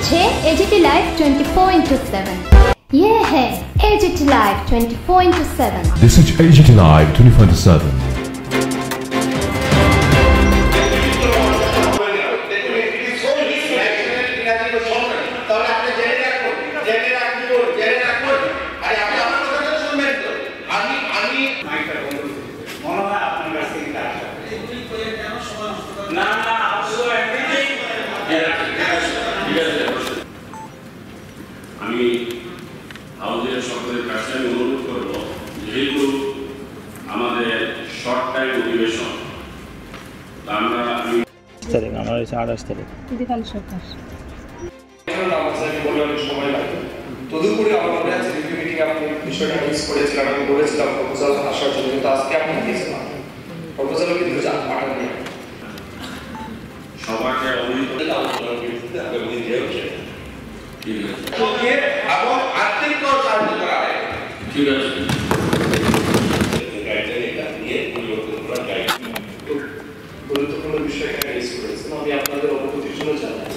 হচ্ছে AGT live 24/7। ये है AGT Live 24/7। This is AGT Live 24/7। আমি আমাদের সকলের কাছে আমি অনুরোধ করব, যেহেতু আমাদের শর্ট টাইম অধিবেশন, আমরা আমার হচ্ছে 28 তারিখ সময় লাগবে। তদুপরি আমাদের আছে রিভিউ মিটিং আপনি বিষয়টা মিস করেছিলাম, আমি বলেছিলাম প্রপোজাল আসার জন্য, কিন্তু আজকে আপনি দিয়েছিলাম প্রপোজাল কিন্তু পাঠাননি। সবাইকে অভিযোগ আলোচনা করতে হবে বুঝে হচ্ছে। ঠিক আছে, ওকে এবং আর্থিক কার্য করা হয়। ঠিক আছে, গাইডলাইনটা নিয়ে পরিবর্তন করা যায়। গুরুত্বপূর্ণ বিষয় এখানে রেজ করেছেন, আমি আপনাদের অবগতির জন্য জানাই।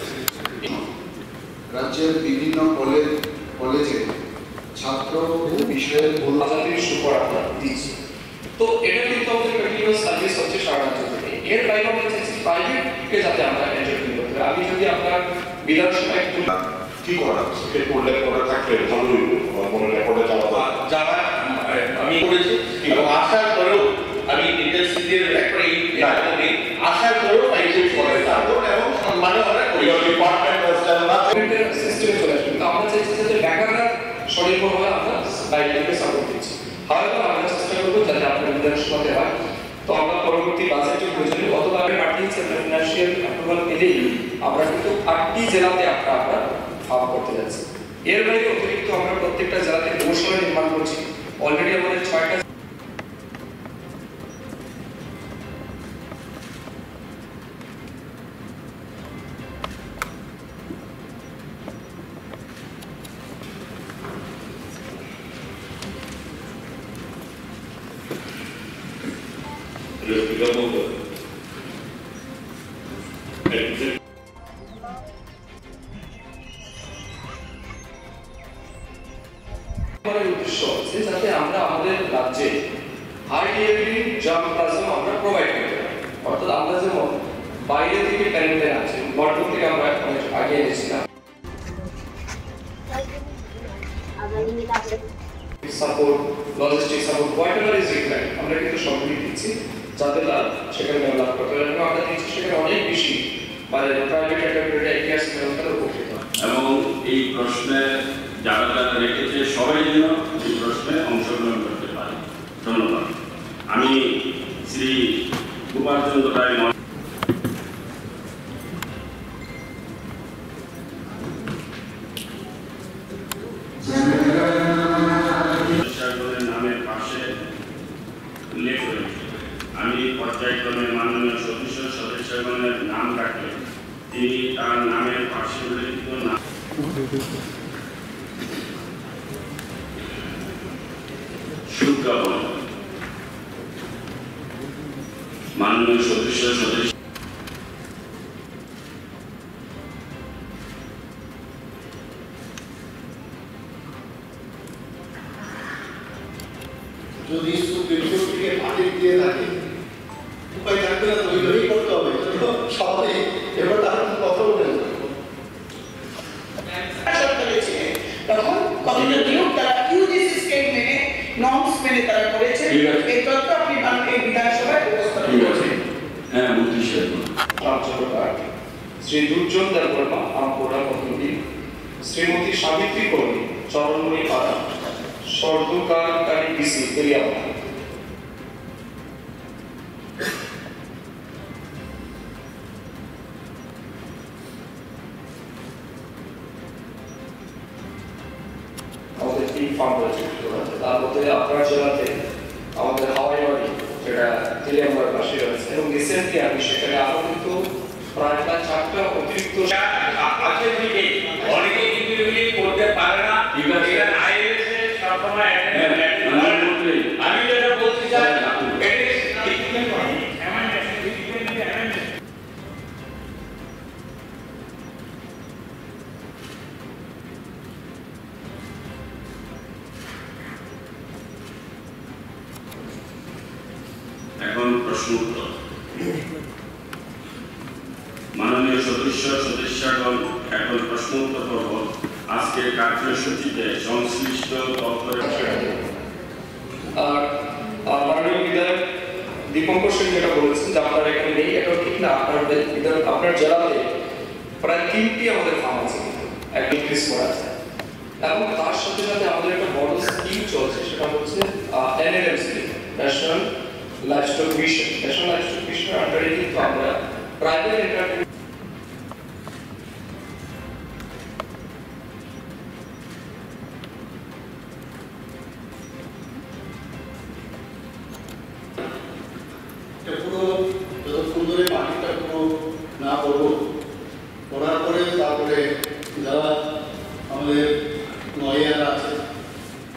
রাজ্যের বিভিন্ন কলেজে ছাত্র বিষয়ের আজাদির সুপার আমরা দিচ্ছি, তো এটা কিন্তু আমাদের কন্টিনিউয়াস সার্ভিস হচ্ছে সারা রাজ্য থেকে। এর বাইরে আমরা চাইছি প্রাইভেটকে যাতে আমরা এন্টারটেইন করতে পারি। আমি যদি আপনার বিধানসভায় একটু কি করা সেটা উল্লেখ করা থাকলে ভালোই আমার মনে রেকর্ডে যারা আমি করেছি এবং আসার পরেও আমি ইন্টারসিটির একটা এই আসার পরেও পাইছি করে তারপর এবং সম্মানে আমরা করি ডিপার্টমেন্ট সিস্টেমে চলে আসবে। তো আমরা চাইছি যে ব্যাকআপরা সঠিকভাবে আমরা বাইরেকে সাপোর্ট দিচ্ছি। হয়তো আমরা চেষ্টা করবো যাতে আপনার বিধানসভাতে হয়। তো আমরা পরবর্তী বাজেটের প্রয়োজনে অথবা পাঠিয়েছি আমরা ফিনান্সিয়াল অ্যাপ্রুভাল পেলেই আমরা কিন্তু 8টি জেলাতে আমরা ফার্ম করতে যাচ্ছি। এর বাইরে অতিরিক্ত আমরা প্রত্যেকটা জেলাতে গবেষণা নির্মাণ করছি। অলরেডি আমাদের 6টা উদ্দেশ্য হচ্ছে যাতে আমরা আমাদের রাজ্যে হাই লেভেলের জব প্লাজম আমরা প্রোভাইড করতে পারি। অর্থাৎ আমরা যেমন বাইরে থেকে ট্যালেন্ট আছে, বর্তমান থেকে আমরা অনেক আগে এনেছিলাম support, logistic support, whatever is required আমরা কিন্তু সবগুলি দিচ্ছি যাতে তারা সেখানে ডেভেলপ করতে পারে। এবং আমরা দিচ্ছি সেখানে অনেক বেশি মানে প্রাইভেট এন্টারপ্রাইজ ইতিহাস মেরুতার উপকৃত এবং এই প্রশ্নে যারা যারা রেখেছে সবাই যেন এই প্রশ্নে অংশগ্রহণ করতে পারে। ধন্যবাদ। আমি শ্রী গোপালচন্দ্র রায় নামের পাশে উল্লেখ করেছি। আমি পর্যায়ক্রমে মাননীয় সদস্যগণের নাম রাখলে তিনি তার নামের পাশে উল্লেখিত নাম সুজ্ঞাপন মাননীয় সদস্য যদি সুপ্রিম কোর্ট থেকে বাতিল দিয়ে থাকে উপায় থাকবে না, ওইভাবেই করতে হবে। সবাই এবার তার কথা বলে তখন কমিউনিটিও তারা ইউজিসি স্কেল মেনে নর্মস মেনে তারা করেছে। এই তথ্য আপনি এই বিধানসভায় উপস্থাপন করেছেন। হ্যাঁ, মন্ত্রী সাহেব শ্রী দুর্জন দেববর্মা আমপুরা পদ্ধতি, শ্রীমতী সাবিত্রী কর্মী চরণমণি পাড়া, সর্দকারী বিসি তেলিয়াপাড়া। আমাদের 3 ফার্ম রয়েছে, তার মধ্যে আপনার জেলাতে আমাদের হাওয়াই বাড়ি যেটা তেলিয়াপাড়ার পাশে রয়েছে এবং রিসেন্টলি আমি সেখানে আরো কিন্তু প্রায় 4টা অতিরিক্ত আছে থেকে অনেকে কিন্তু এগুলি করতে পারে না। এটা আইএলএস এর সবসময় আমি যেটা বলতে চাই প্রশ্ন উত্তর। মাননীয় সদস্যগণ, এখন প্রশ্ন উত্তর পর্ব। আজকের কার্যসূচিতে সংশ্লিষ্ট দপ্তরের মাননীয় বিধায়ক দীপঙ্কর সেন যেটা বলেছেন যে আপনারা এখানে নেই, এটা ঠিক না। আপনার জেলাতে প্রায় 3টি আমাদের ফার্ম আছে, একটা ইনক্রিজ করা আছে, এবং তার সাথে সাথে আমাদের একটা বড় স্কিম চলছে, সেটা হচ্ছে NLMC, national livestock mission. National livestock মিশনের আন্ডারে কিন্তু আমরা প্রাইভেট এন্টারপ্রাইজ পুরো যতক্ষণ ধরে মাটিটা পুরো না করবো, করার পরে তারপরে যারা আমাদের লয়ার আছে,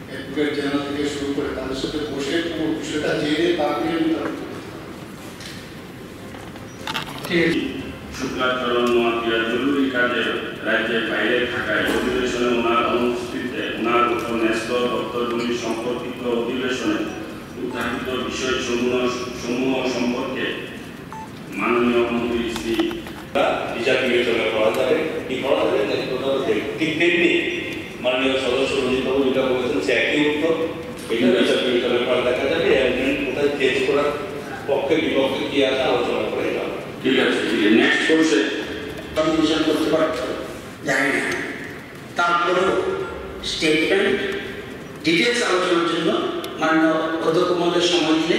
অ্যাডভোকেট জেনারেল থেকে শুরু করে তাদের সাথে বসে পুরো বিষয়টা জেনে তারপরে শুক্লাচরণ নোয়াতিয়া জরুরি কাজে রাজ্যের বাইরে থাকায় অধিবেশনে ওনার অনুপস্থিতিতে ওনার উপর ন্যস্ত দপ্তরগুলি সম্পর্কিত অধিবেশনে উত্থাপিত বিষয়সমূহ সম্পর্কে মাননীয় মন্ত্রী শ্রী বিচার বিবেচনা করা যাবে, কি করা যাবে ঠিক তেমনি মাননীয় সদস্য রঞ্জিতবাবু যেটা বলেছেন সে একই উত্তর। এটা বিচার বিবেচনা করা দেখা যাবে, অ্যামেন্ডমেন্ট কোথায় চেঞ্জ করার পক্ষে বিপক্ষে কি আছে আলোচনা করে যাবে। ঠিক আছে, নেক্সট কোর্সে কমিশন করতে পারতো জানি না। তারপরেও স্টেটমেন্ট ডিটেলস আলোচনার জন্য মাননীয় অধ্যক্ষ মহোদয়ের সময় দিলে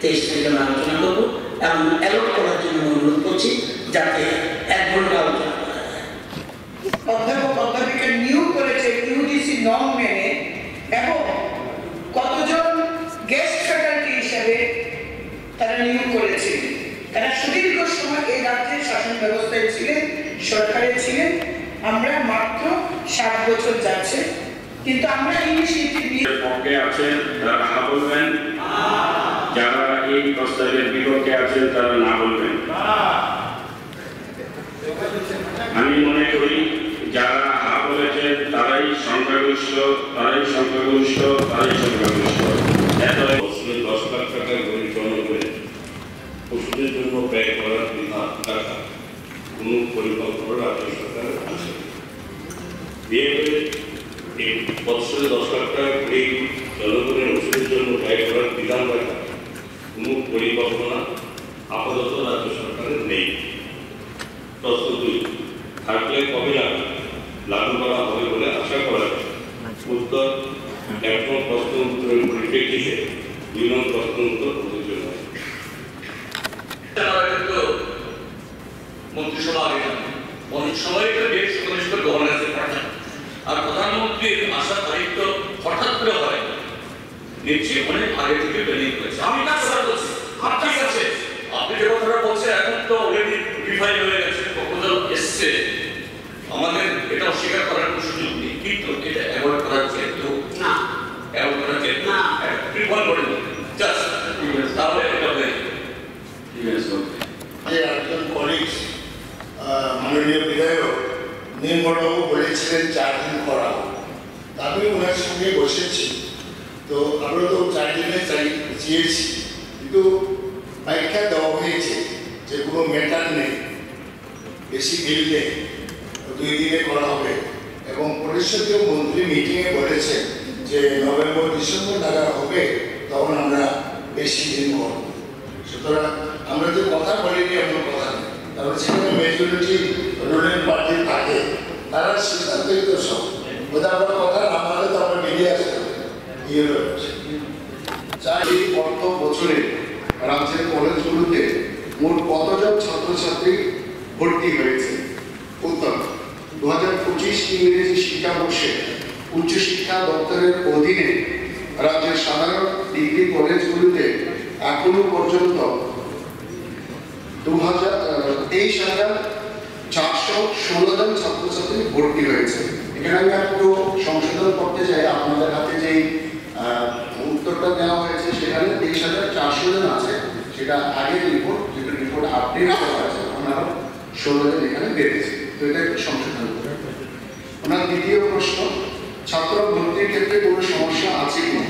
23 তারিখে আমরা আলোচনা করবো এবং অ্যালট করার জন্য অনুরোধ করছি যাতে 1 ঘন্টা আলোচনা করা যায়। অধ্যাপক অধ্যাপিকা নিয়োগ করেছে ইউজিসি নর্ম মেনে, এবং কতজন গেস্ট ফ্যাকাল্টি হিসেবে তারা নিয়োগ করেছে। তারা সুদীর্ঘ সময় এই রাজ্যের শাসন ব্যবস্থায় ছিলেন, সরকারে ছিলেন। আমরা মাত্র 7 বছর যাচ্ছে, কিন্তু আমরা ইনিশিয়েটিভ নিয়ে পক্ষে আছেন তারা হা বলবেন, যারা এই প্রস্তাবের বিপক্ষে আছেন তারা না বলবেন। আমি মনে করি যারা হা বলেছেন তারাই সংখ্যাগরিষ্ঠ। এত বছরে 10 লাখ টাকা পরিচালনা করে পশুদের জন্য ব্যয় করার বিধান টাকা কোন পরিকল্পনা রাজ্য সরকারের আছে? এই বছরে 10 লাখ টাকা করে জনগণের ওষুধের জন্য ব্যয় করার বিধান রাখা কোন পরিকল্পনা আপাতত রাজ্য সরকারের নেই। প্রশ্ন 2, থাকলে কবে লাগু করা হবে বলে আশা করা যায়? উত্তর, এখন প্রশ্ন উত্তরের পরিপ্রেক্ষিতে 2 নং প্রশ্ন উত্তর প্রযোজ্য নয়। মন্ত্রিসভা আগে সবাইকে বেশ ঘনিষ্ঠ গভর্নেন্সে পাঠান, আর প্রধানমন্ত্রীর আসার তারিখ তো হঠাৎ করে হয়, নিশ্চয়ই অনেক আগে থেকে প্ল্যানিং করেছে। আমি না কথা বলছি, ঠিক আছে, আপনি যে কথাটা বলছেন এখন তো অলরেডি ডিফাইন হয়ে গেছে, প্রপোজাল এসছে, আমাদের এটা অস্বীকার করার কোনো সুযোগ নেই, কিন্তু এটা অ্যাভয়েড করার যেহেতু না, অ্যাভয়েড করার যেহেতু না, প্রিফার করে জাস্ট তাহলে এটা হয়ে যাবে। ঠিক আছে, একজন কলিগস মাননীয় বিধায়ক নির্মলবাবু বলেছিলেন 4 দিন করা, আমি ওনার সঙ্গে বসেছি। তো আমরা তো 4 দিনে চেয়েছি, কিন্তু ব্যাখ্যা দেওয়া হয়েছে যে কোনো ম্যাটার নেই, বেশি বিল নেই, 2 দিনে করা হবে। এবং পরিষদীয় মন্ত্রী মিটিংয়ে বলেছে যে নভেম্বর ডিসেম্বর নাগাদ হবে, তখন আমরা বেশি দিন করব। সুতরাং আমরা যে কথা বলিনি এমন কথা নেই, তারপরে সেখানে মেজরিটি রুলিং পার্টি থাকে, তারা সিদ্ধান্তই তো সব বোঝা আমরা কথা না মানলে তো আমরা বেরিয়ে আসতে হবে। এই অর্থ বছরে রাজ্যের কলেজগুলোতে মোট কতজন ছাত্রছাত্রী ভর্তি হয়েছে? উত্তর, 2025 ইংরেজি শিক্ষাবর্ষে উচ্চশিক্ষা দপ্তরের অধীনে রাজ্যের সাধারণ ডিগ্রি কলেজগুলোতে এখনো পর্যন্ত 23,416 জন ছাত্রছাত্রী ভর্তি হয়েছে। এখানে আমি একটু সংশোধন করতে চাই, আপনাদের হাতে যেই উত্তরটা দেওয়া হয়েছে সেখানে 23,400 জন আছে, সেটা আগের রিপোর্ট, যেটা রিপোর্ট আপডেট করা আছে, ওনারা 16 জন এখানে বেড়েছে, তো এটা একটু সংশোধন করতে হবে। ওনার দ্বিতীয় প্রশ্ন, ছাত্র ভর্তির ক্ষেত্রে কোনো সমস্যা আছে কিনা?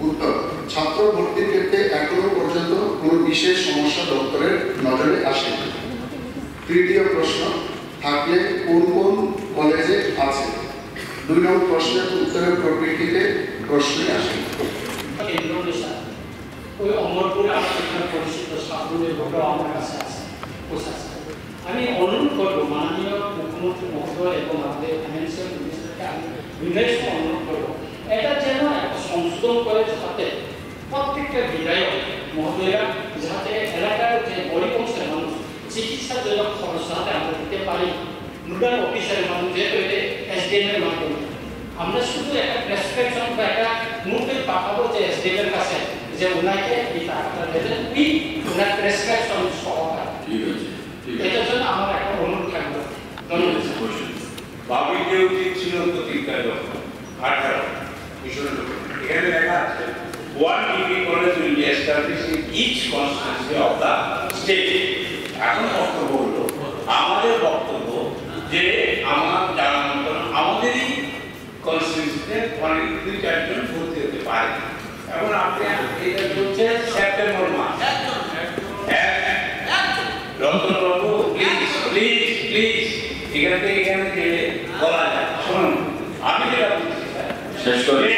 উত্তর, ছাত্র ভর্তির ক্ষেত্রে এখনো পর্যন্ত কোনো বিশেষ সমস্যা দপ্তরের নজরে আসেনি। তৃতীয় প্রশ্ন, থাকলে কোন কোন কলেজে আছে? 2 নং প্রশ্নের উত্তরের প্রকৃতিতে প্রশ্নে আসে। ওই অমরপুরে আমার এখানে পরিচিত সাধুদের ঘটনা আমার কাছে আছে। আমি অনুরোধ করবো মাননীয় মুখ্যমন্ত্রী মহোদয় এবং আমাদের ফাইন্যান্সিয়াল মিনিস্টারকে আমি বিশেষ অনুরোধ করবো, এটা যেন একটা সংশোধন করে যাতে প্রত্যেকটা বিধায়ক মহোদয়রা যাতে এলাকার যে গরিব অংশের মানুষ চিকিৎসার জন্য খরচ যাতে আমরা দিতে পারি। নোডাল অফিসারের মানুষ যেহেতু এটা SDM এর মাধ্যমে আমরা শুধু একটা প্রেসক্রিপশন বা একটা নোটে পাঠাবো যে SDM এর কাছে যে ওনাকে এই টাকাটা দেবেন, ওনার প্রেসক্রিপশন সহকারে। এটার জন্য আমার একটা অনুরোধ থাকবে। ধন্যবাদ। পাবলিকের উচিত ছিল প্রতিজ্ঞা 18 এখানে লেখা আছে 1 degree college will be established in each constituency of the state. এখন বক্তব্য হলো আমাদের বক্তব্য যে আমার জানা মতো আমাদেরই কনস্টিটিউন্সিতে অনেক 2-4 জন ভর্তি হতে পারে। এখন আপনি এটা চলছে সেপ্টেম্বর মাস। রতনবাবু প্লিজ এখানে গেলে বলা যায়। শুনুন, আমি যেটা বলছি শেষ করে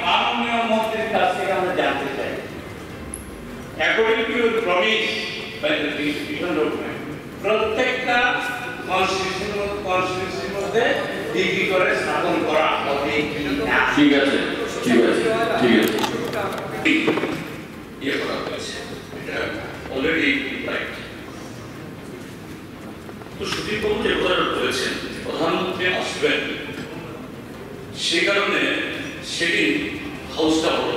মাননীয় মন্ত্রীর কাছ থেকে আমরা জানতে চাই, according to your promise by the decision document, প্রত্যেকটা কনস্টিটিউশনের মধ্যে ডিগ্রি করে স্থাপন করা হবে। ঠিক আছে। ইয়ে করা হয়েছে, এটা অলরেডি রাইট। তো সুদীপ বাবু যে কথাটা বলেছেন প্রধানমন্ত্রী আসবেন, সে কারণে সেদিন হাউসটা বড়,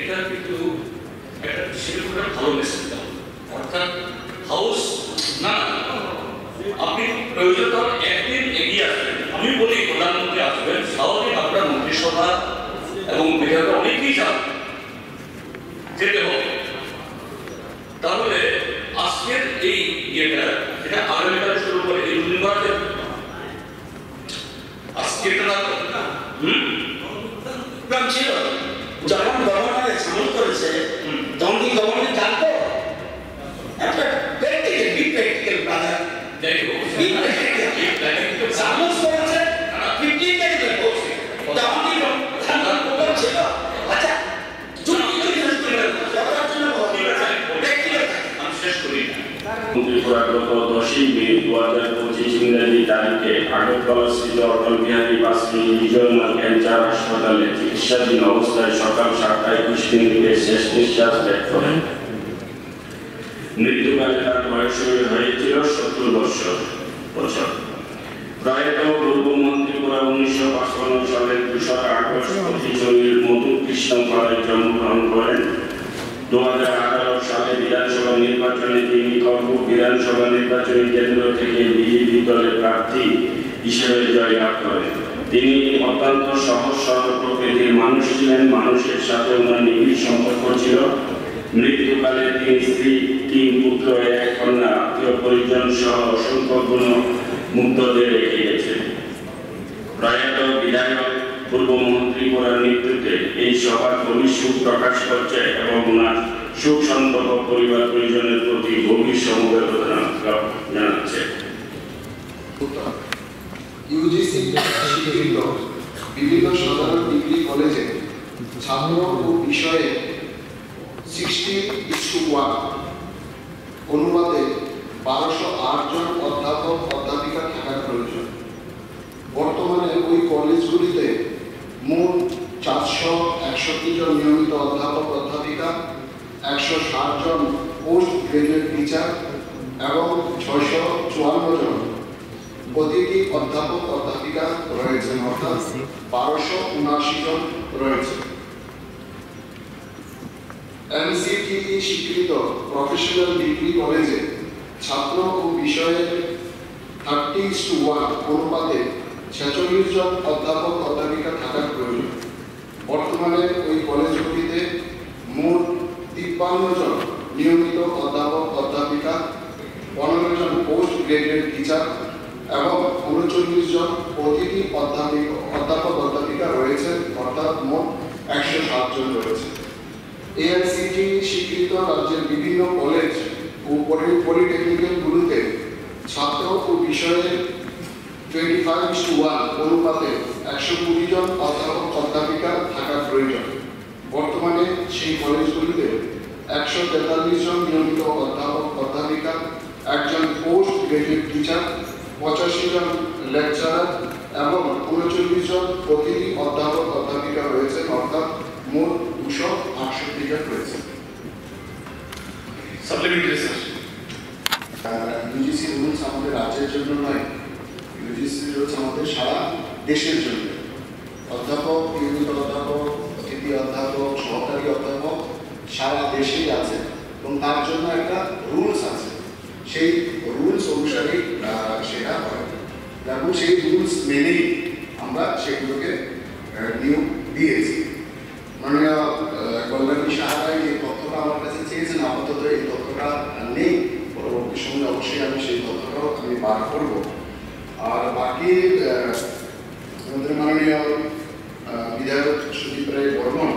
এটা কিন্তু একটা সেটা ভালো মেসেজ দেওয়া। অর্থাৎ হাউস না, আপনি প্রয়োজন হলে একদিন এগিয়ে আসবেন। আমি বলি প্রধানমন্ত্রী আসবেন, স্বাভাবিক আপনার মন্ত্রিসভা এবং বিধায়ক অনেকেই যাবেন, যেতে হবে। তাহলে আজকের এই ইয়েটা এটা আগামীকাল শুরু করে এই দুদিন বাড়াতে আজকে না ছিল যখন গভর্নর সামিল করেছে তখন কি গভর্নর জানতো? একটা প্র্যাকটিক্যাল ব্রাদার সামিল করেছে 15 তারিখে তখন কি প্রধানমন্ত্রী ছিল? আচ্ছা ত্রিপুরা গত 10ই মে 2025 ইংরেজি তারিখে আগরতলাস্থিত অটল বিহারী বাজপেয়ী রিজিওনাল ক্যান্সার হাসপাতালে চিকিৎসাধীন অবস্থায় সকাল 7টায় 20 মিনিটে শেষ নিঃশ্বাস ত্যাগ করেন। মৃত্যুকালে তার বয়স হয়েছিল 70 বছর। প্রয়াত পূর্বমন্ত্রী পুরা 1955 সালের 2 আগস্ট প্রতিজনের মধু কৃষ্ণ পাড়ায় জন্মগ্রহণ করেন। 2018 সালে বিধানসভা নির্বাচনে তিনি কর্মপুর বিধানসভা নির্বাচনী কেন্দ্র থেকে বিজেপি দলের প্রার্থী হিসেবে জয়লাভ করেন। তিনি অত্যন্ত সহজ সরল প্রকৃতির মানুষ ছিলেন। মানুষের সাথে ওনার নিবিড় সম্পর্ক ছিল। মৃত্যুকালে তিনি স্ত্রী, 3 পুত্র, 1 কন্যা, আত্মীয় পরিজন সহ অসংখ্য গুণমুগ্ধদের রেখে গেছেন। প্রয়াত বিধায়ক পূর্বমন্ত্রী পুরার নেতৃত্বে এই সভার গভীর শোক প্রকাশ করছে এবং ওনার শোক সন্তপ্ত পরিবার পরিজনের প্রতি গভীর সমবেদনা জানাচ্ছে। ইউজিসি স্বীকৃত বিভিন্ন সাধারণ ডিগ্রি কলেজে ছাত্র ও বিষয়ে 60:1 অনুপাতে 1208 জন অধ্যাপক অধ্যাপিকা থাকার প্রয়োজন। বর্তমানে ওই কলেজগুলিতে মোট 461 জন নিয়মিত অধ্যাপক অধ্যাপিকা, 160 জন পোস্ট গ্রাজুয়েট টিচার এবং 654 জন অতিথি অধ্যাপক অধ্যাপিকা রয়েছেন, অর্থাৎ 1279 জন রয়েছে। NCTE স্বীকৃত প্রফেশনাল ডিগ্রি কলেজে ছাত্র ও বিষয়ে 30:1 অনুপাতে 46 জন অধ্যাপক অধ্যাপিকা থাকার প্রয়োজন। বর্তমানে ওই কলেজগুলিতে মোট 53 জন নিয়মিত অধ্যাপক অধ্যাপিকা, 15 জন পোস্ট গ্রাজুয়েট টিচার এবং 39 জন অতিথি অধ্যাপক অধ্যাপিকা রয়েছে। রয়েছে, অর্থাৎ মোট 107 জন রয়েছে। এআইসিটি স্বীকৃত রাজ্যের বিভিন্ন কলেজ ও পলিটেকনিক্যালগুলোতে ছাত্র ও বিষয়ের 25:1 অনুপাতে 120 জন অধ্যাপক অধ্যাপিকা থাকার প্রয়োজন। বর্তমানে সেই কলেজগুলিতে 143 জন নিয়মিত অধ্যাপক অধ্যাপিকা, 1 জন পোস্ট গ্রাজুয়েট টিচার, 85 জন লেকচারার এবং 39 জন অতিথি অধ্যাপক অধ্যাপিকা রয়েছে, অর্থাৎ মোট 268 জন রয়েছে। সাপ্লিমেন্টারি স্যার, ইউজিসি রুলস আমাদের রাজ্যের জন্য নয়, ইউজিসি রুলস আমাদের সারা দেশের জন্য। অধ্যাপক, নিয়মিত অধ্যাপক, অতিথি অধ্যাপক, সহকারী অধ্যাপক সারা দেশেই আছে এবং তার জন্য একটা রুলস আছে। সেই রুলস অনুসারেই সেটা হয় এবং সেই রুলস মেনেই আমরা সেগুলোকে নিয়োগ দিয়েছি। মাননীয় কল্যাণী সাহারাই যে তথ্যটা আমার কাছে চেয়েছেন, আপাতত এই তথ্যটা নেই, পরবর্তী সময়ে অবশ্যই আমি সেই তথ্যটাও আমি বার করব। আর বাকি আমাদের মাননীয় বিধায়ক সুদীপ রায় বর্মন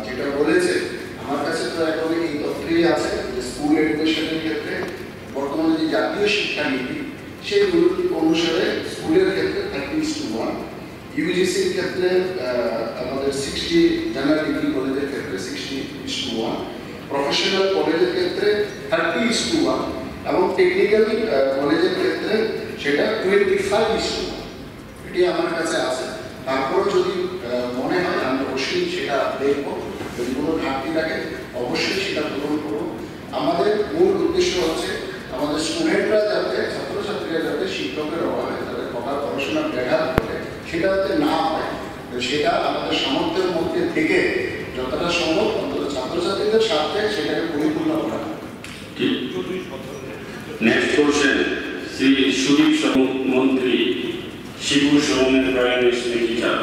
যেটা বলেছে, আমার কাছে তো এখন এই তথ্যই আছে যে স্কুল এডুকেশনের ক্ষেত্রে বর্তমানে যে জাতীয় শিক্ষানীতি সেই অনুসারে স্কুলের ক্ষেত্রে 30:1, ইউজিসির ক্ষেত্রে আমাদের 60 জেনারেল ডিগ্রি কলেজের ক্ষেত্রে 60:1, প্রফেশনাল কলেজের ক্ষেত্রে 30:1 এবং টেকনিক্যাল কলেজের ক্ষেত্রে সেটা 25:1। এটি আমার কাছে আছে। তারপরও যদি মনে হয় আমি অবশ্যই সেটা দেখব, যদি কোনো ঘাটতি থাকে অবশ্যই সেটা পূরণ করব। আমাদের মূল উদ্দেশ্য হচ্ছে আমাদের স্টুডেন্টরা যাতে, ছাত্রছাত্রীরা যাতে শিক্ষকের অভাবে তাদের পড়াশোনা ব্যাঘাত ঘটে সেটা যাতে না হয়, সেটা আমাদের সামর্থ্যের মধ্যে থেকে যতটা সম্ভব অন্তত ছাত্রছাত্রীদের স্বার্থে সেটাকে পরিপূর্ণ করা। নেক্সট কোশ্চেন, শ্রী সুদীপ মন্ত্রী শিবু সোরেনের প্রয়াণে স্মৃতিচার।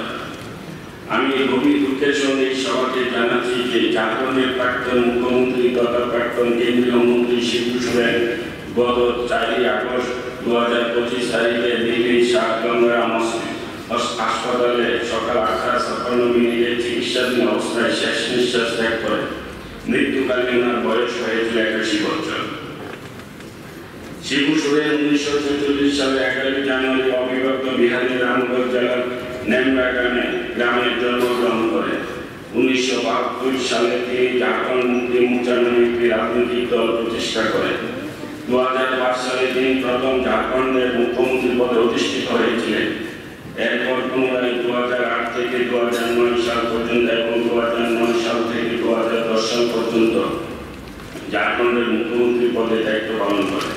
আমি গভীর দুঃখের সঙ্গে এই সভাকে জানাচ্ছি যে ঝাড়খণ্ডের প্রাক্তন মুখ্যমন্ত্রী তথা প্রাক্তন কেন্দ্রীয় মন্ত্রী শিবু সোরেন গত 4 আগস্ট 2025 তারিখে দিল্লির শাহগঙ্গা হাসপাতালে সকাল 8:56 চিকিৎসাধীন অবস্থায় শেষ নিঃশ্বাস ত্যাগ করেন। মৃত্যুকালে ওনার বয়স হয়েছিল 81 বছর। শিবু সোরেন 1946 সালে 11 জানুয়ারি অবিভক্ত বিহারের রামগঞ্জ জেলার নেমরা গ্রামে জন্মগ্রহণ করেন। 1972 সালে তিনি ঝাড়খণ্ড মুক্তি মোর্চা নামে একটি রাজনৈতিক দল প্রতিষ্ঠা করেন। 2005 সালে তিনি প্রথম ঝাড়খণ্ডের মুখ্যমন্ত্রী পদে অধিষ্ঠিত হয়েছিলেন। এরপর পুনরায় 2008 থেকে 2009 সাল পর্যন্ত এবং 2009 সাল থেকে 2010 সাল পর্যন্ত ঝাড়খণ্ডের মুখ্যমন্ত্রী পদে দায়িত্ব পালন করেন।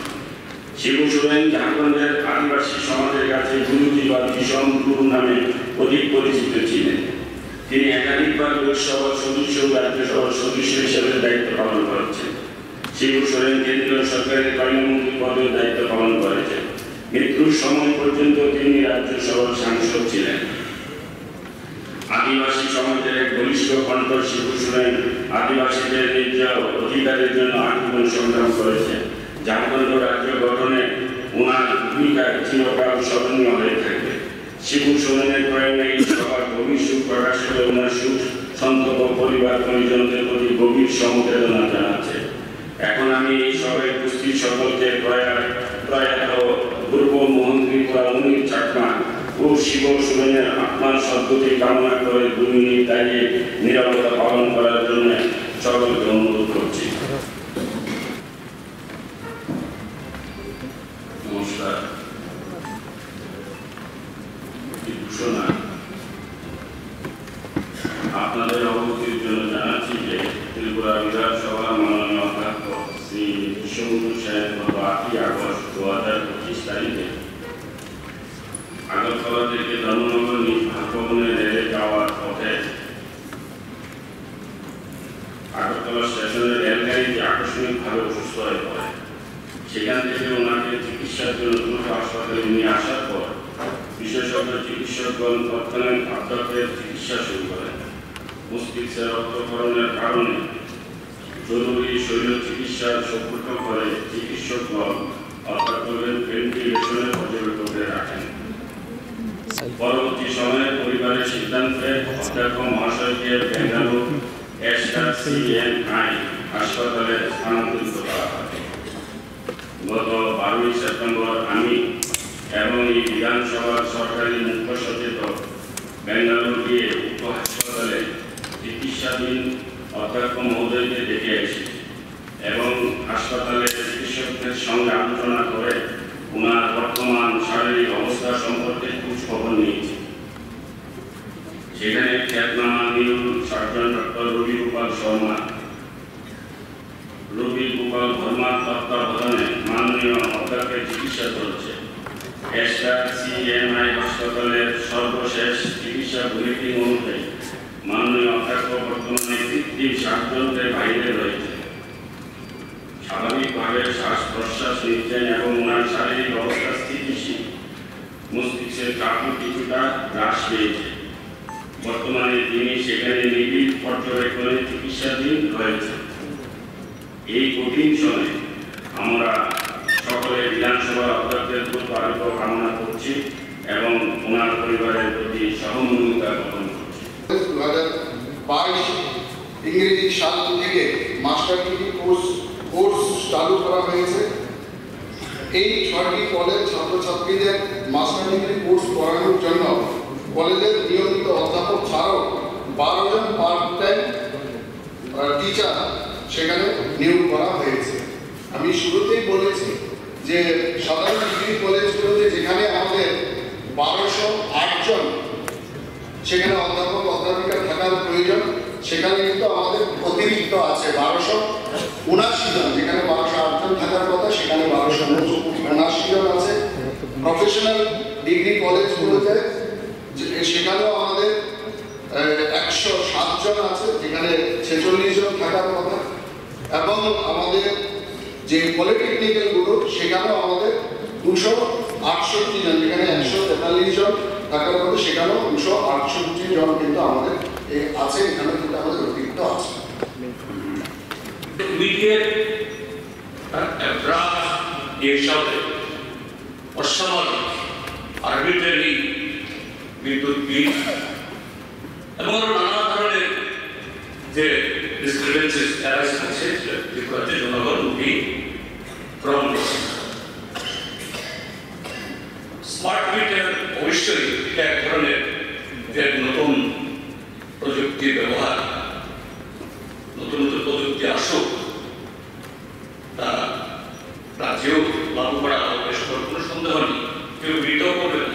শিবু সোরেন ঝাড়খণ্ডের আদিবাসী সমাজের কাছে গুরুজি বা ভীষণ গুরু নামে অধিক পরিচিত ছিলেন। তিনি একাধিকবার লোকসভার সদস্য ও রাজ্যসভার সদস্য হিসেবে দায়িত্ব পালন করেছেন। শিবু সোরেন কেন্দ্রীয় সরকারের কর্মমন্ত্রী পদেও দায়িত্ব পালন করেছেন। মৃত্যুর সময় পর্যন্ত তিনি রাজ্যসভার সাংসদ ছিলেন। আদিবাসী সমাজের এক বলিষ্ঠ কণ্ঠ শিবু সোরেন আদিবাসীদের ন্যায্য অধিকারের জন্য আজীবন সংগ্রাম করেছেন। ঝাড়খণ্ড রাজ্য গঠনে ওনার ভূমিকা চিরকাল স্মরণীয় হয়ে থাকবে। শিবু সোরেনের প্রয়াণে এই সবার গভীর শোক প্রকাশ করে ওনার সুখ সন্তত পরিবার পরিজনদের প্রতি গভীর সমবেদনা জানাচ্ছে। এখন আমি এই সভায় উপস্থিত সকলকে প্রয়াত পূর্ব মন্ত্রী অনিল চাকমা ও শিব সোরেনের আত্মার সদ্গতি কামনা করে 2 মিনিট দাঁড়িয়ে নীরবতা পালন করার জন্য সকলকে অনুরোধ করছি। নমস্কার। ঘোষণা আপনাদের অবগতির জন্য জানাচ্ছি যে ত্রিপুরা বিধানসভা মাননীয় অধ্যক্ষ শ্রী বিশ্ববন্ধু সেন গত 8 আগস্ট 2025 তারিখে আগরতলা থেকে ধর্মনগর নিজ বাসভবনে রেলে যাওয়ার পথে আগরতলা স্টেশনের রেলগাড়িতে আকস্মিকভাবে অসুস্থ হয়ে পড়ে। সেখান থেকে ওনাকে চিকিৎসার জন্য দ্রুত হাসপাতালে নিয়ে আসার পর বিশেষজ্ঞ চিকিৎসকগণ তৎক্ষণাৎ অধ্যক্ষের চিকিৎসা শুরু করেন। মস্তিষ্কের রক্তক্ষরণের কারণে জরুরি শৈল চিকিৎসার সম্পর্ক করে চিকিৎসকগণ অধ্যক্ষের ভেন্টিলেশনের পর্যবেক্ষণে রাখেন। পরবর্তী সময়ে পরিবারের সিদ্ধান্তে অধ্যক্ষ মহাশয়কে বেঙ্গালুরু SRCNI হাসপাতালে স্থানান্তরিত করা হয়। গত 12 সেপ্টেম্বর আমি এবং এই বিধানসভার সরকারি মুখ্য সচেতক বেঙ্গালুরু গিয়ে উক্ত হাসপাতালে চিকিৎসাধীন অধ্যক্ষ মহোদয়কে ডেকে এসেছি এবং হাসপাতালের চিকিৎসকদের সঙ্গে আলোচনা করে ওনার বর্তমান শারীরিক অবস্থা সম্পর্কে খোঁজ খবর নিয়েছি। সেখানে খ্যাতনামা সার্জন ডক্টর রবি গোপাল ভর্মার তত্ত্বাবধানে মাননীয় অধ্যক্ষের চিকিৎসা চলছে। SRCNI হাসপাতালের সর্বশেষ চিকিৎসা বুলেটিন অনুযায়ী মাননীয় অধ্যক্ষ বর্তমানে কৃত্রিম শ্বাসযন্ত্রের বাইরে রয়েছে। স্বাভাবিকভাবে শ্বাস প্রশ্বাস নিচ্ছেন এবং ওনার শারীরিক অবস্থা স্থিতিশীল। মস্তিষ্কের চাপও কিছুটা হ্রাস পেয়েছে। বর্তমানে তিনি সেখানে নিবিড় পর্যবেক্ষণে চিকিৎসাধীন রয়েছে। এই কঠিন সময়ে আমরা সকলে বিধানসভার অধ্যক্ষের দ্রুত আরোগ্য কামনা করছি এবং ওনার পরিবারের প্রতি সহমর্মিতা জ্ঞাপন করছি। 2022 ইংরেজি সাল থেকে মাস্টার ডিগ্রি কোর্স চালু করা হয়েছে। এই 6টি কলেজ ছাত্রছাত্রীদের মাস্টার ডিগ্রি কোর্স করানোর জন্য কলেজের নিয়মিত অধ্যাপক ছাড়াও 12 জন পার্ট টাইম টিচার সেখানে নিয়োগ করা হয়েছে। আমি শুরুতেই বলেছি যে সাধারণ ডিগ্রি কলেজগুলোতে যেখানে আমাদের 1208 জন সেখানে অধ্যাপক অধ্যাপিকা থাকার প্রয়োজন, সেখানে কিন্তু আমাদের অতিরিক্ত আছে 1279 জন। যেখানে 1208 জন থাকার কথা সেখানে 1279 জন আছে। প্রফেশনাল ডিগ্রি কলেজগুলোতে সেখানেও আমাদের 107 জন আছে, যেখানে 46 জন থাকার কথা। এবং আমাদের যে পলিটেকনিক্যালগুলো সেখানেও আমাদের 268 জন, যেখানে 143 জন থাকার কথা সেখানেও 268 জন কিন্তু আমাদের আছে, এখানে কিন্তু আমাদের অতিরিক্ত আছে। অসামরিক আরবিট্রারি বিদ্যুৎ বিল এবং নানা ধরনের যে ডিসক্রিপেন্সিস অ্যারাইজ হচ্ছে জনগণ মুখী গ্রহণ করছে। স্মার্ট মিটার অবশ্যই এটা এক ধরনের নতুন প্রযুক্তির ব্যবহার, নতুন নতুন প্রযুক্তি আসুক তা রাজ্যেও লাগু করা হবে, কোনো সন্দেহ নেই, কেউ বিরোধিতা করবে না।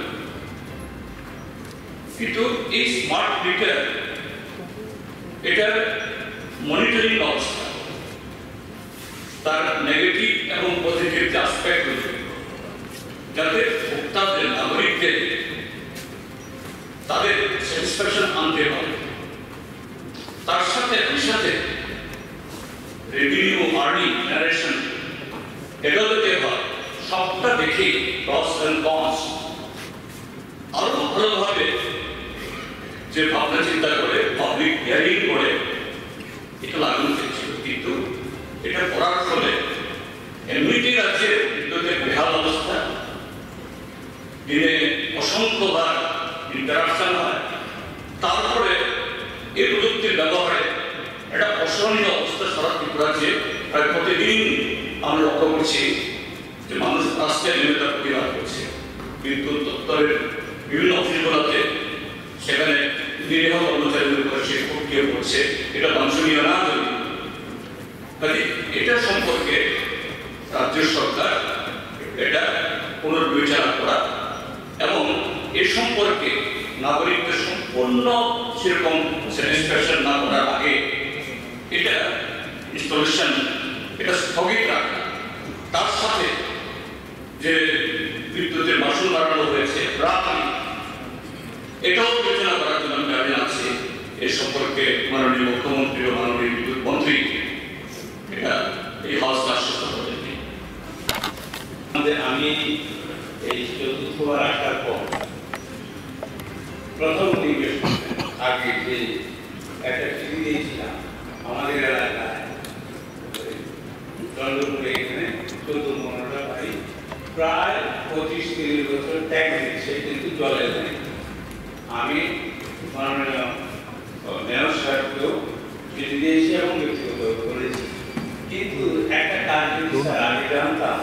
কিন্তু এই স্মার্ট মিটার এটার মনিটরিং ব্যবস্থা, তার নেগেটিভ এবং পজিটিভ যে অ্যাসপেক্ট রয়েছে, যাতে ভোক্তাদের নাগরিকদের তাদের স্যাটিসফ্যাকশন আনতে পারে, তার সাথে রেভিনিউ আর্নিং জেনারেশন এটাও যাতে হয়, সবটা দেখে প্রস এন্ড কনস আরো ভালোভাবে যে ভাবনা চিন্তা করে পাবলিক হিয়ারিং করে এটা লাগানো হয়েছিল। কিন্তু এটা করার ফলে এমনিতে রাজ্যে বিদ্যুতের বেহাল অবস্থা, দিনে অসংখ্যবার ইন্টারাকশন হয়, তারপরে এই প্রযুক্তির ব্যবহারে একটা অসহনীয় অবস্থা সারা ত্রিপুরাজ্যে প্রায় প্রতিদিন আমরা লক্ষ্য করছি যে মানুষ রাস্তায় নেমে তার প্রতিবাদ করছে। বিদ্যুৎ দপ্তরের বিভিন্ন অফিসগুলোতে সেখানে নিরীহ কর্মচারীদের উপরে সে প্রক্রিয়া করছে, এটা বাঞ্ছনীয় না। যদি এটা সম্পর্কে রাজ্য সরকার এটা পুনর্বিবেচনা করা এবং এ সম্পর্কে নাগরিকদের সম্পূর্ণ সেরকম স্যাটিসফ্যাকশন না করার আগে এটা ইনস্টলেশন এটা স্থগিত রাখা, তার সাথে যে বিদ্যুতের মাসুল বাড়ানো হয়েছে প্রাথমিক এটাও বিবেচনা করার জন্য আমি দাবি আছি। এ সম্পর্কে মাননীয় মুখ্যমন্ত্রী ও মাননীয় বিদ্যুৎ মন্ত্রী এটা এই হাউসটা আশ্বস্ত করেন। আমি এই চতুর্থবার আসার পর প্রথম দিকে আগে যে একটা টিভি দিয়েছিলাম আমাদের এলাকায় চন্দ্রপুরে, এখানে 14-15টা বাড়ি প্রায় 25-30 বছর ট্যাক্স দিচ্ছে কিন্তু জলের নেই। আমি মাননীয় মেয়র সাহেবকেও চিঠি দিয়েছি এবং ব্যক্তিগত করেছি। কিন্তু একটা কাজ যদি স্যার আগে জানতাম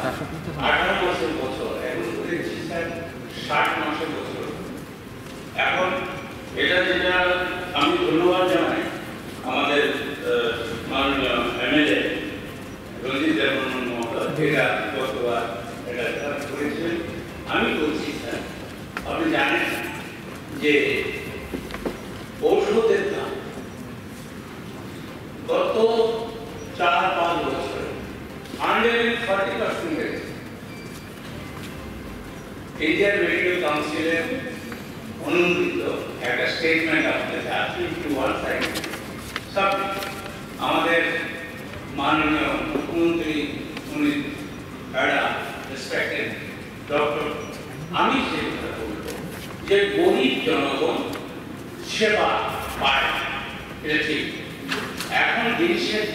18 মাসের বছর, এখন দেখছি স্যার 60 মাসের বছর। এখন এটা যেটা আমি ধন্যবাদ জানাই আমাদের মাননীয় এমএলএ রঞ্জিত দেববর্মন মহোদয়, এটা গতবার এটা করেছিলেন। আমি বলছি স্যার, আপনি জানেন যে ঔষধের দাম গত 4-5 বছরে 140% বেড়েছে। ইন্ডিয়ান মেডিকেল কাউন্সিলের অনুমোদিত একটা স্টেটমেন্ট আপনাদের আছে, একটু ওয়ান সাইড সব আমাদের মাননীয় মুখ্যমন্ত্রী উনি একটা রেসপেক্টেড ডক্টর, আমি সে কথা বলবো যে গরিব জনগণ সেবা পায়, এটা ঠিক। এখন জিনিসের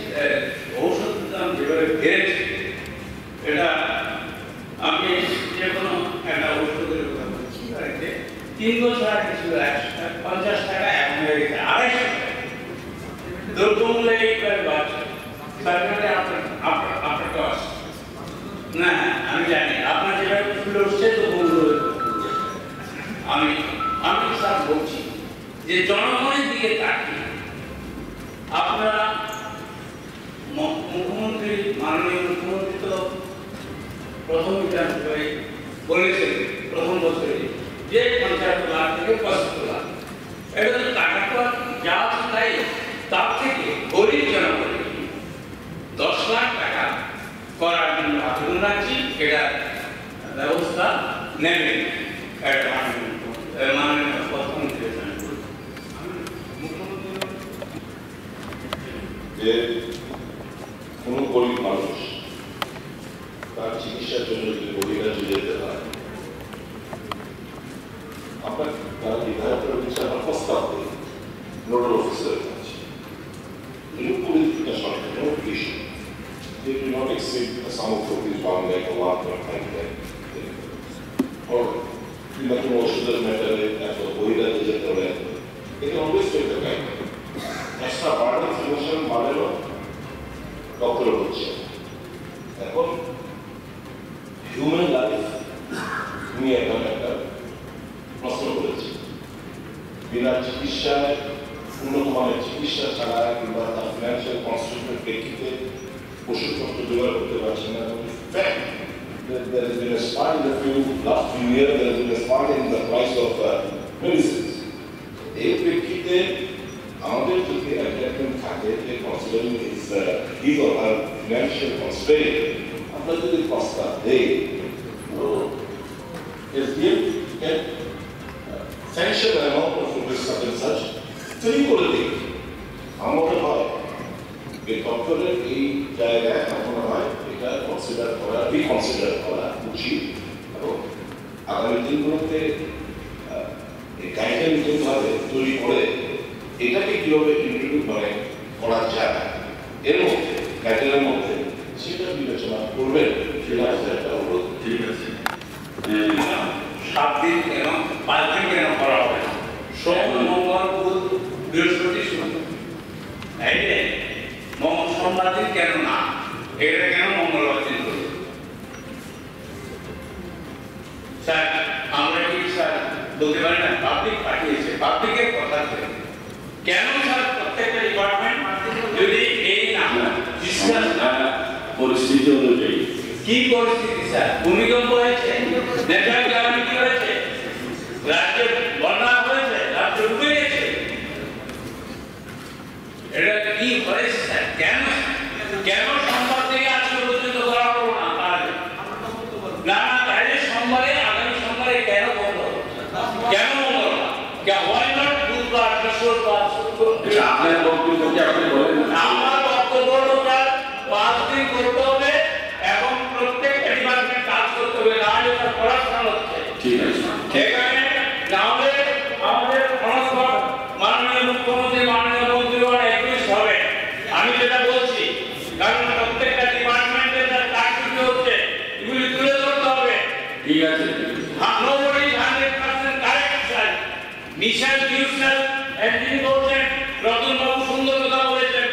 ঔষধের দাম যেভাবে বেড়েছে, এটা আমি যে কোনো একটা ঔষধের কথা বলছি, 3 বছর আগে ছিল 150 টাকা, এখন হয়ে গেছে 250 টাকা। দ্রব্যমূল্য এইভাবে বাড়ছে, সরকারে আপনার কষ্ট না, আমি জানি আপনার যেভাবে ফুল উঠছে তো মূল্য আমি স্যার বলছি যে জনগণের দিকে তাকিয়ে আপনারা মুখ্যমন্ত্রী, মাননীয় মুখ্যমন্ত্রী তো প্রথম বিধানসভায় বলেছেন প্রথম বছরে যে 50 লাখ থেকে 75 লাখ, এটা তো টাকাটা যা আছে তাই, তার থেকে গরিব জনগণের 10 লাখ টাকা করার জন্য আবেদন রাখছি, এটা ব্যবস্থা নেবেন মাননীয় প্রধানমন্ত্রী। যে কোনো গরিব মানুষ তার চিকিৎসার জন্য যদি বহিরাজ্যে যেতে হয়, আপনার তারা বিধায়কের কাছে আমার প্রস্তাব দিই নোডাল অফিসারের কাছে, সরকার notification they do not exceed the sum of ₹1 lakh or 1.5 lakh. Or কিংবা কোনো ওষুধের ম্যাটারে এত বহিরাজ্যে যেতে হবে, এটা always take the guide. Extra burden financial মানেরও ডক্টর হচ্ছে। এখন হিউম্যান লাইফ নিয়ে এখন একটা প্রশ্ন করেছে, বিনা চিকিৎসায়, উন্নত মানের চিকিৎসা ছাড়া কিংবা তার ফিনান্সিয়াল কনস্ট্রেন্টের প্রেক্ষিতে ওষুধপত্র জোগাড় করতে পারছে না। There has been a spike in the last few years. There has been a spike in the price of medicines. এই প্রেক্ষিতে আমাদের যদি একজন থাকে যে considering his or her financial constraint, আমরা যদি প্রস্তাব দেই তো SDM can sanction an amount of rupees such and such, free করে দিই। আমার মনে হয় এই ডক্টরের এই জায়গায় আমার মনে হয় এটা কনসিডার করা, রিকনসিডার করা উচিত, এবং আগামী দিনগুলোতে এই গাইডলাইন ভাবে তৈরি করে এটাকে কিভাবে ইন্ট্রোডিউস করা যায় এর মধ্যে গাইডলাইনের মধ্যে সেটা বিবেচনা করবেন, সেটা একটা অনুরোধ। ঠিক আছে, 7 দিন কেন 5 দিন কেন করা হবে? সোম, মঙ্গল, বুধ, বৃহস্পতি, শুক্র, সোমবার দিন কেন না? এটা কেন মঙ্গলবার দিন করবে? স্যার আমরা কি স্যার বলতে পারি না পাবলিক পাঠিয়েছে, পাবলিকের কথা কেন স্যার প্রত্যেকটা ডিপার্টমেন্ট যদি এই না ডিসকাস না পরিস্থিতি অনুযায়ী, কি পরিস্থিতি স্যার? ভূমিকম্প হয়েছে, ন্যাচারাল ক্যালামিটি হয়েছে, রাজ্যে বন্যা হয়েছে, রাজ্য ডুবে গেছে, এটা কি হয়েছে স্যার? কেন সোমবার থেকে আজকে পর্যন্ত করা হলো না? না তাহলে সোমবারে, আগামী সোমবারে কেন বন্ধ? কেন বন্ধ? Why not বুধবার, বৃহস্পতিবার, শুক্রবার? আপনার বক্তব্য কি আপনি বলেন? আমার বক্তব্য হলো স্যার 5 দিন করতে হবে এবং প্রত্যেক ডিপার্টমেন্ট কাজ করতে হবে, না হলে তার পড়াশোনা হচ্ছে। ঠিক আছে, এখানে না হলে আমাদের অনস্বর মাননীয় মুখ্যমন্ত্রী, মাননীয় মন্ত্রীগণ একত্রিত হবে। আমি যেটা বলছি, কারণ প্রত্যেকটা ডিপার্টমেন্টের তার কাজ করতে হচ্ছে, এগুলি তুলে ধরতে হবে। ঠিক আছে, nobody is 100% correct, sir. Misal, and তিনি বলছেন রতন বাবু সুন্দর কথা বলেছেন,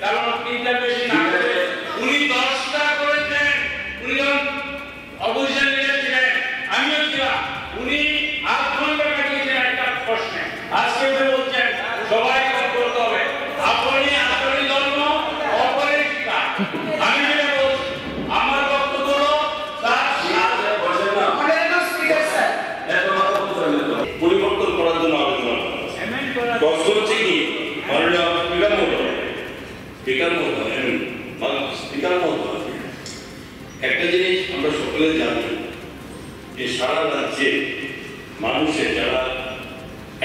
কারণ তিনটা বেশি না করে উনি 10টা করেছেন। উনি যখন অপোজিশন লিডার ছিলেন, আমিও ছিলাম, উনি 8 ঘন্টা কাটিয়েছেন একটা প্রশ্নে। আজকে উনি বলছেন সবাই করতে হবে, আপনি আপনি জন্ম অপরের শিকার। আমি যেটা বলছি, আমার বক্তব্য হলো পরিবর্তন করার জন্য আবেদন হচ্ছে কি একটা জিনিস আমরা সকলে জানি যে সারা রাজ্যে মানুষের যারা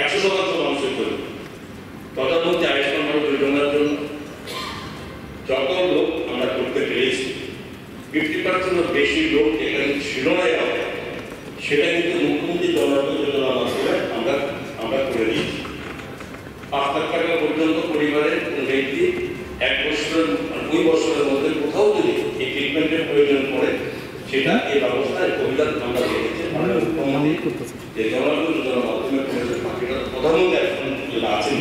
100% মানুষের জন্য প্রধানমন্ত্রী আয়ুষ্মান ভারত যোজনার জন্য যত লোক আমরা করতে পেরেছি, 50% বেশি লোক এখানে ছিল না, সেটা কিন্তু মুখ্যমন্ত্রী জন আরোগ্য যোজনার মাধ্যমে আমরা করে দিয়েছি। 5 লাখ টাকা পর্যন্ত পরিবারের কোন ব্যক্তি 1 বছরের 2 বছরের মধ্যে কোথাও যদি এই ট্রিটমেন্টের প্রয়োজন পড়ে, সেটা এই ব্যবস্থায় অভিযান আমরা রেখেছি। মাননীয় মুখ্যমন্ত্রী যে জন আরোগ্য যোজনার মাধ্যমে করেছে, বাকিটা প্রধানমন্ত্রী এখন যেটা আছেন,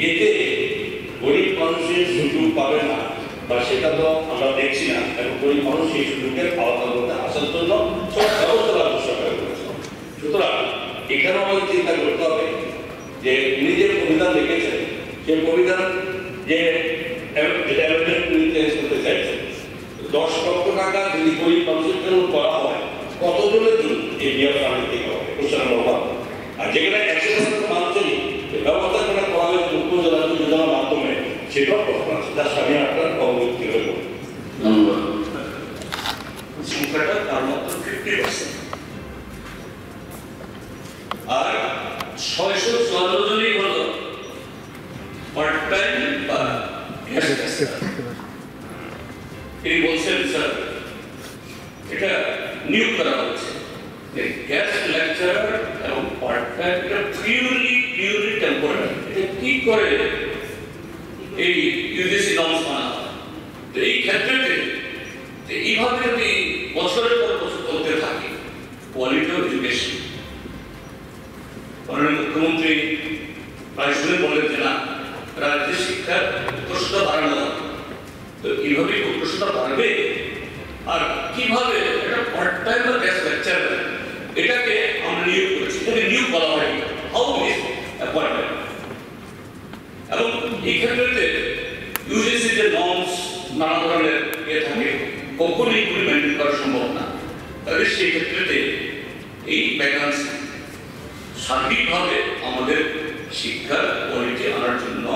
এতে গরিব মানুষের সুযোগ পাবে না, বা সেটা তো আমরা দেখছি না। এবং গরিব মানুষ এই সুযোগের আওতার মধ্যে আসার জন্য সব ব্যবস্থা সরকার করেছে। সুতরাং এখানেও আমাদের চিন্তা করতে হবে যে উনি যে প্রবিধান রেখেছেন, সেই প্রবিধান যে করতে চাইছেন, 10 লক্ষ টাকা যদি গরিব মানুষের জন্য করা হয়, কতজনের জন্য এই নিয়ম আনতে দিতে হবে? আর যেখানে 100% মানুষেরই ব্যবস্থা করে করা হয়েছে মুখ্য যোজনার মাধ্যমে, সেটাও প্রশ্ন আছে, যার সামনে আপনার অবগত হয়ে সংখ্যাটা তার মাত্র 50%। আর 654 জনই হলো পার্ট টাইম বা এই বলছেন স্যার, এটা নিয়োগ করা হচ্ছে গেস্ট লেকচারার এবং পার্ট টাইম, এটা পিওরলি টেম্পোরারি। এটা কি করে এই ইউজিসি নর্মস মানা হয়? তো এই ক্ষেত্রে এইভাবে যদি বছরের পর বছর চলতে থাকে, কোয়ালিটি অফ এডুকেশন, মাননীয় মুখ্যমন্ত্রী প্রায় শুনে বলেন যে না, রাজ্যের শিক্ষার উৎকর্ষতা বাড়ানো হবে। তো এইভাবে উৎকর্ষতা বাড়বে। আর কিভাবে এটা পার্ট টাইম বা গেস্ট লেকচারার, এটাকে আমরা নিয়োগ করেছি, এটাকে নিয়োগ বলা হয় হাউ ইজ অ্যাপয়েন্টমেন্ট। এবং এই ক্ষেত্রে ইউজিসি যে নর্মস নানা ধরনের থাকে, কখনই এগুলি মেনটেন করা সম্ভব না। তাহলে সেই ক্ষেত্রে এই ভ্যাকান্সি সার্বিকভাবে আমাদের শিক্ষার কোয়ালিটি আনার জন্য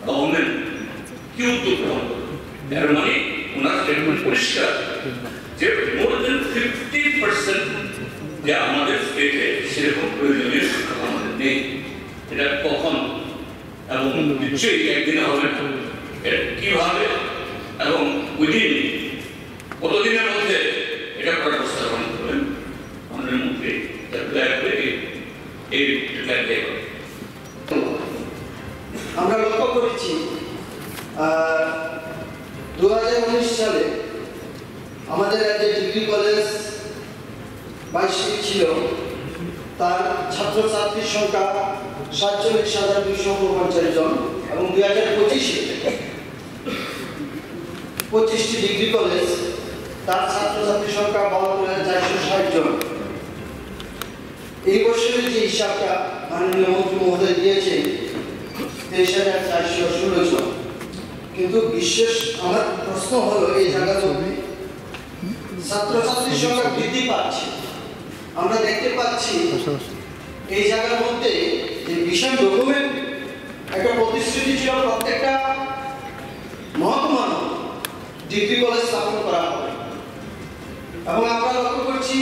গভর্নমেন্ট কি উদ্যোগ গ্রহণ করবে? এর মানে ওনার স্টেটমেন্ট পরিষ্কার যে মোর দেন 50% যে আমাদের স্টেটে সেরকম প্রয়োজনীয় শিক্ষা আমাদের নেই। এটা কখন এবং নিশ্চয়ই একদিনে হবে না, এটা কিভাবে এবং উইদিন কতদিনের মধ্যে এটা করার ব্যবস্থা গ্রহণ করবেন মাননীয় মন্ত্রী? আমরা লক্ষ্য করেছি 2019 সালে আমাদের রাজ্যে ডিগ্রি কলেজ 22টি ছিল, তার ছাত্রছাত্রীর সংখ্যা 47,249 জন, এবং 2025-এ 25টি ডিগ্রি কলেজ, তার ছাত্রছাত্রীর সংখ্যা 72,460 জন। এই বছরের যে হিসাবটা মাননীয় মন্ত্রী মহোদয় দিয়েছে 23,416 জন। কিন্তু বিশেষ আমার প্রশ্ন হলো, এই জায়গাতে ছাত্রছাত্রীর সংখ্যা বৃদ্ধি পাচ্ছে, আমরা দেখতে পাচ্ছি এই জায়গার মধ্যে যে বিশাল ডকুমেন্ট একটা প্রতিশ্রুতি ছিল প্রত্যেকটা মহকুমা ডিগ্রি কলেজ স্থাপন করা হবে। এবং আমরা লক্ষ্য করছি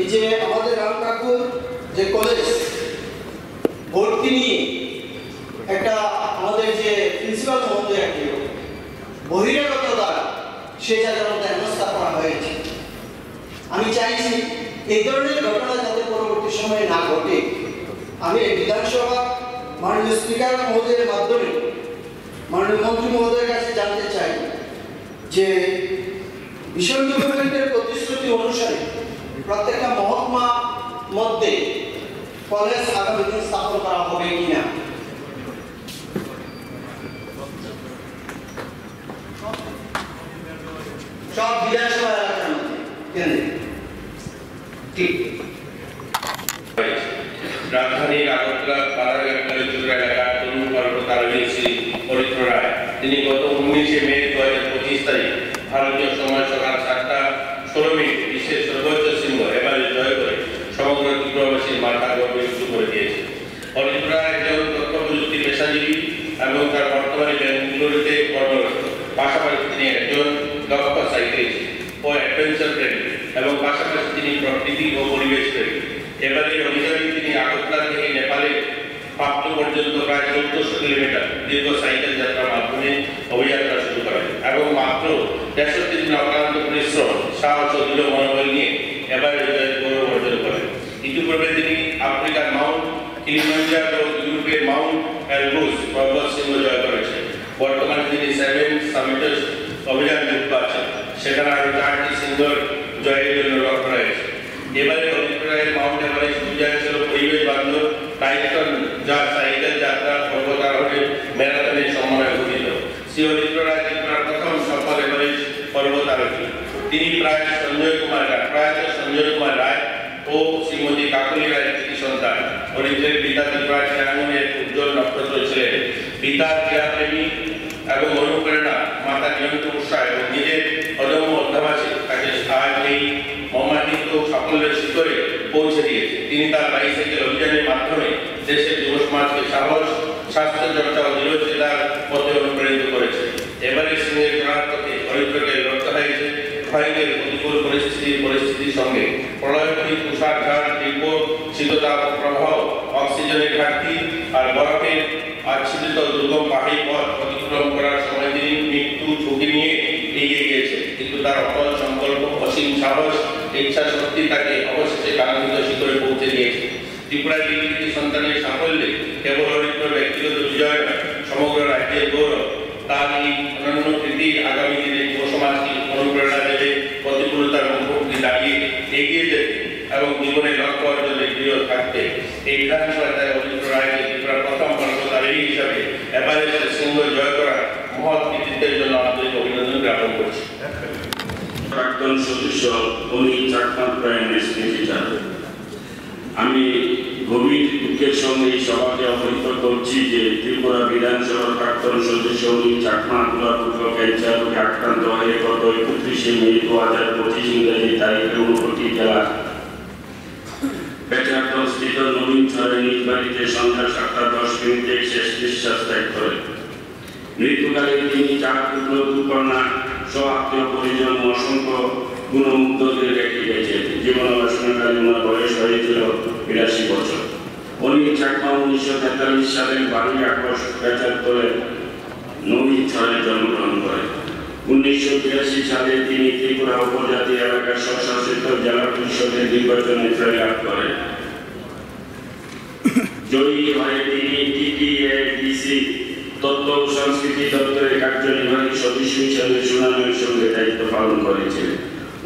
এই যে আমাদের রাম ঠাকুর যে কলেজ ভর্তি নিয়ে একটা আমাদের যে প্রিন্সিপাল মহোদয় একটি বহিরাগত দ্বারা সে জায়গার মধ্যে ব্যবস্থা করা হয়েছে। আমি চাইছি এই ধরনের ঘটনা যাতে পরবর্তী সময়ে না ঘটে। আমি বিধানসভা মাননীয় স্পিকার মহোদয়ের মাধ্যমে মাননীয় মন্ত্রী মহোদয়ের কাছে জানতে চাই যে মিশন ডেভেলপমেন্টের প্রতিশ্রুতি অনুসারে প্রত্যেকটা মহকুমা মধ্যে কলেজ আগামী দিন স্থাপন করা হবে কিনা। ঠিক রাজধানীর আগরতলা বাজারঘাট এলাকার তরুণ পর্বত আরোহী পবিত্র রায় তিনি গত 19শে মে 2025 তারিখ ভারতীয় সময় সকাল 7:16 বিশ্বের সর্বোচ্চ শৃঙ্গ এভারেস্ট জয় করে সমগ্র ত্রিপুরাবাসীর মাথা গর্বে উঁচু করে দিয়েছে। পবিত্র রায় একজন তথ্য প্রযুক্তি পেশাজীবী এবং তার বর্তমানে বেঙ্গালুরুতে কর্মরত। পাশাপাশি তিনি একজন দক্ষ সাইক্লিস্ট ও অ্যাডভেঞ্চার প্রেমী এবং পাশাপাশি তিনি প্রকৃতি ও পরিবেশ প্রেমী। এবারের অভিযানে তিনি আগরতলা থেকে নেপালে পাপলু পর্যন্ত প্রায় 1400 কিলোমিটার দীর্ঘ সাইকেল যাত্রার মাধ্যমে অভিযাত্রা শুরু করেন এবং মাত্র 63 দিন অক্লান্ত পরিশ্রম, সাহস ও দৃঢ় মনোবল নিয়ে এবারের গৌরব অর্জন করেন। ইতিপূর্বে তিনি আফ্রিকার মাউন্ট কিলিমাঞ্জারো ও ইউরোপের মাউন্ট এলব্রুস পর্বত শৃঙ্গ জয় করেছেন। বর্তমানে তিনি 7 সামিটস অভিযান যুক্ত আছেন, সেখানে আরো 4টি শৃঙ্গের জয়ের জন্য লক্ষ্য রয়েছে। এবারে পবিত্র রায়ের মাউন্ট এভারেস্ট অভিযান ছিল পরিবেশ বান্ধব টাইটন যা সাইকেল যাত্রা পর্বতারোহণের ম্যারাথনের সমন্বয়ে গঠিত। শ্রী পবিত্র রায় ত্রিপুরার প্রথম সফল এভারেস্ট পর্বতারোহী। তিনি প্রয়াত সঞ্জয় কুমার রায় ও শ্রীমতী কাকলি রায়ের কৃতি সন্তান। পবিত্রের পিতা ত্রিপুরার ক্রীড়াঙ্গনের উজ্জ্বল নক্ষত্র ছিলেন। পিতার ক্রীড়াপ্রেমী এবং অনুপ্রেরণা, মাতা নিয়মিত উৎসাহ এবং নিজের অদম্য অধ্যাবাসে তাকে এই মর্মান্বিত সাফল্যের শিখরে পৌঁছে দিয়েছে। তিনি তার বাইসাইকেল অভিযানের মাধ্যমে দেশের যুব সমাজকে সাহস, স্বাস্থ্য চর্চা ও দৃঢ়চিন্তার পথে অনুপ্রাণিত করেছে। এবারে সিংহের চড়ার পথে হরিদ্রকে লড়তে হয়েছে ভয়ঙ্কর প্রতিকূল পরিস্থিতির সঙ্গে। প্রলয়ঙ্করী তুষারঝড়, তীব্র শীততাপ প্রবাহ, অক্সিজেনের ঘাটতি আর বরফের আচ্ছাদিত দুর্গম পাহাড়ি পথ অতিক্রম করার সময় তিনি মৃত্যু ঝুঁকি নিয়ে এগিয়ে গিয়েছে, কিন্তু তার অটল সংকল্প, অসীম সাহস, ইচ্ছা শক্তি তাকে অবশেষে কাঙ্ক্ষিত শিখরে পৌঁছে দিয়েছে। ত্রিপুরার কৃতি সন্তানের সাফল্যে কেবল হরিদ্র ব্যক্তিগত বিজয় নয়, সমগ্র রাজ্যের গৌরব। তার এই অনন্য কৃতি আগামী দিনে যুব সমাজকে অনুপ্রেরণা দেবে, প্রতিকূলতার মুখোমুখি দাঁড়িয়ে এগিয়ে যেতে এবং জীবনের লক্ষ্য অর্জনে দৃঢ় থাকতে। এই বিধানসভায় পবিত্র রায়কে ত্রিপুরার প্রথম পর্বতারোহী হিসাবে এভারেস্টের শৃঙ্গ জয় করার মহৎ কৃতিত্বের জন্য আন্তরিক অভিনন্দন জ্ঞাপন করছি। প্রাক্তন সদস্য অনিল চাকমা প্রয়াণের স্মৃতিচার। আমি গভীর দুঃখের সঙ্গে এই সভাকে অবহিত করছি যে ত্রিপুরা বিধানসভার প্রাক্তন সদস্য অনিল চাকমা দুরারোগ্য ক্যান্সার রোগে আক্রান্ত হয়ে গত 31শে মে 2025 ইংরেজি তারিখে ঊনকোটি জেলার বেচারদল স্থিত নবীন চরে নিজ বাড়িতে সন্ধ্যা 7:10 শেষ নিঃশ্বাস ত্যাগ করেন। মৃত্যুকালে তিনি 4 পুত্র, 2 কন্যা সহ আত্মীয় পরিজন ও অসংখ্য গুণমুগ্ধদের রেখে গেছেন। জীবন অবসানকালে ওনার বয়স হয়েছিল 82 বছর। অনিল চাকমা 1943 সালের 12 আগস্ট বেচারদলের নবীন চরে জন্মগ্রহণ করেন। 1982 সালে তিনি ত্রিপুরা উপজাতি এলাকার স্বশাসিত জেলা পরিষদের নির্বাচনে জয়লাভ করেন। জয়ী হয়ে তিনি টিটিএডিসি তথ্য ও সংস্কৃতি দপ্তরের কার্যনির্বাহী সদস্য হিসেবে সুনামের সঙ্গে দায়িত্ব পালন করেছিলেন।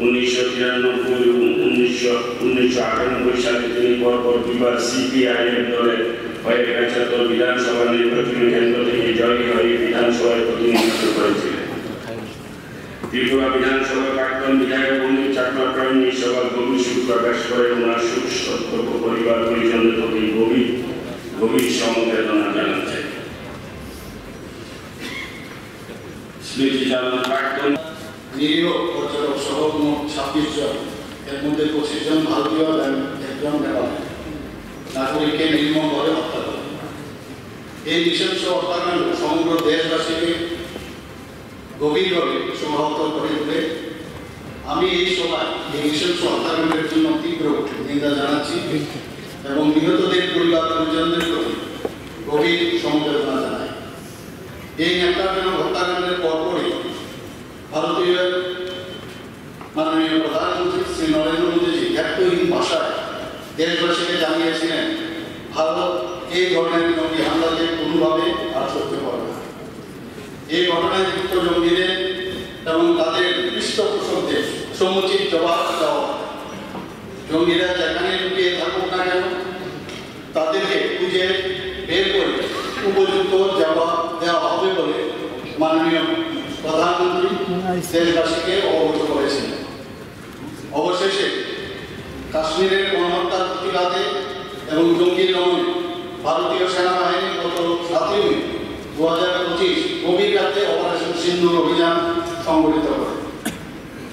1993 এবং 1998 সালে তিনি পরপর দুবার সিপিআইএম দলের হয়ে বেচারদল বিধানসভা নির্বাচনী কেন্দ্র থেকে জয়ী হয়ে বিধানসভায় প্রতিনিধিত্ব করেছিলেন। ত্রিপুরা বিধানসভার প্রাক্তন বিধায়ক অনিল চাকমা প্রয়াণ এই সভার গভীর শোক প্রকাশ করে ওনার শোক সন্তপ্ত পরিবার পরিজনদের প্রতি গভীর সমবেদনা জানাচ্ছেন। স্মৃতিচারণ প্রাক্তন নিরীহ পর্যটক সহ মোট 26 জন, এর মধ্যে 25 জন ভারতীয় এবং 1 জন নেপালি নাগরিককে নির্মমভাবে হত্যা করে। এই নৃশংস হত্যাকাণ্ড সমগ্র দেশবাসীকে গভীরভাবে শোকাহত করে তোলে। আমি এই সভায় এই নৃশংস হত্যাকাণ্ডের জন্য তীব্র নিন্দা জানাচ্ছি এবং নিহতদের পরিবার পরিজনদের প্রতি গভীর সমবেদনা জানাই। এই ন্যাক্কারজনক হত্যাকাণ্ডের পরপরই ভারতীয় মাননীয় প্রধানমন্ত্রী শ্রী নরেন্দ্র মোদীজি এতহীন ভাষায় দেশবাসীকে জানিয়েছিলেন ভারত এই ধরনের জঙ্গি হামলাকে কোনোভাবে আর সহ্য করে না। এই ঘটনায় যুক্ত জঙ্গিদের এবং তাদের পৃষ্ঠপোষকদের সমুচিত জবাব দেওয়া। জঙ্গিরা যেখানে লুকিয়ে থাকুক না কেন তাদেরকে খুঁজে বের করে উপযুক্ত জবাব দেওয়া হবে বলে মাননীয় প্রধানমন্ত্রী দেশবাসীকে অবগত করেছেন। অবশেষে কাশ্মীরের গণহত্যার প্রতিবাদে এবং জঙ্গি দমনে ভারতীয় সেনাবাহিনী গত 7 মে 2025 গভীর রাতে অপারেশন সিন্দুর অভিযান সংগঠিত করে।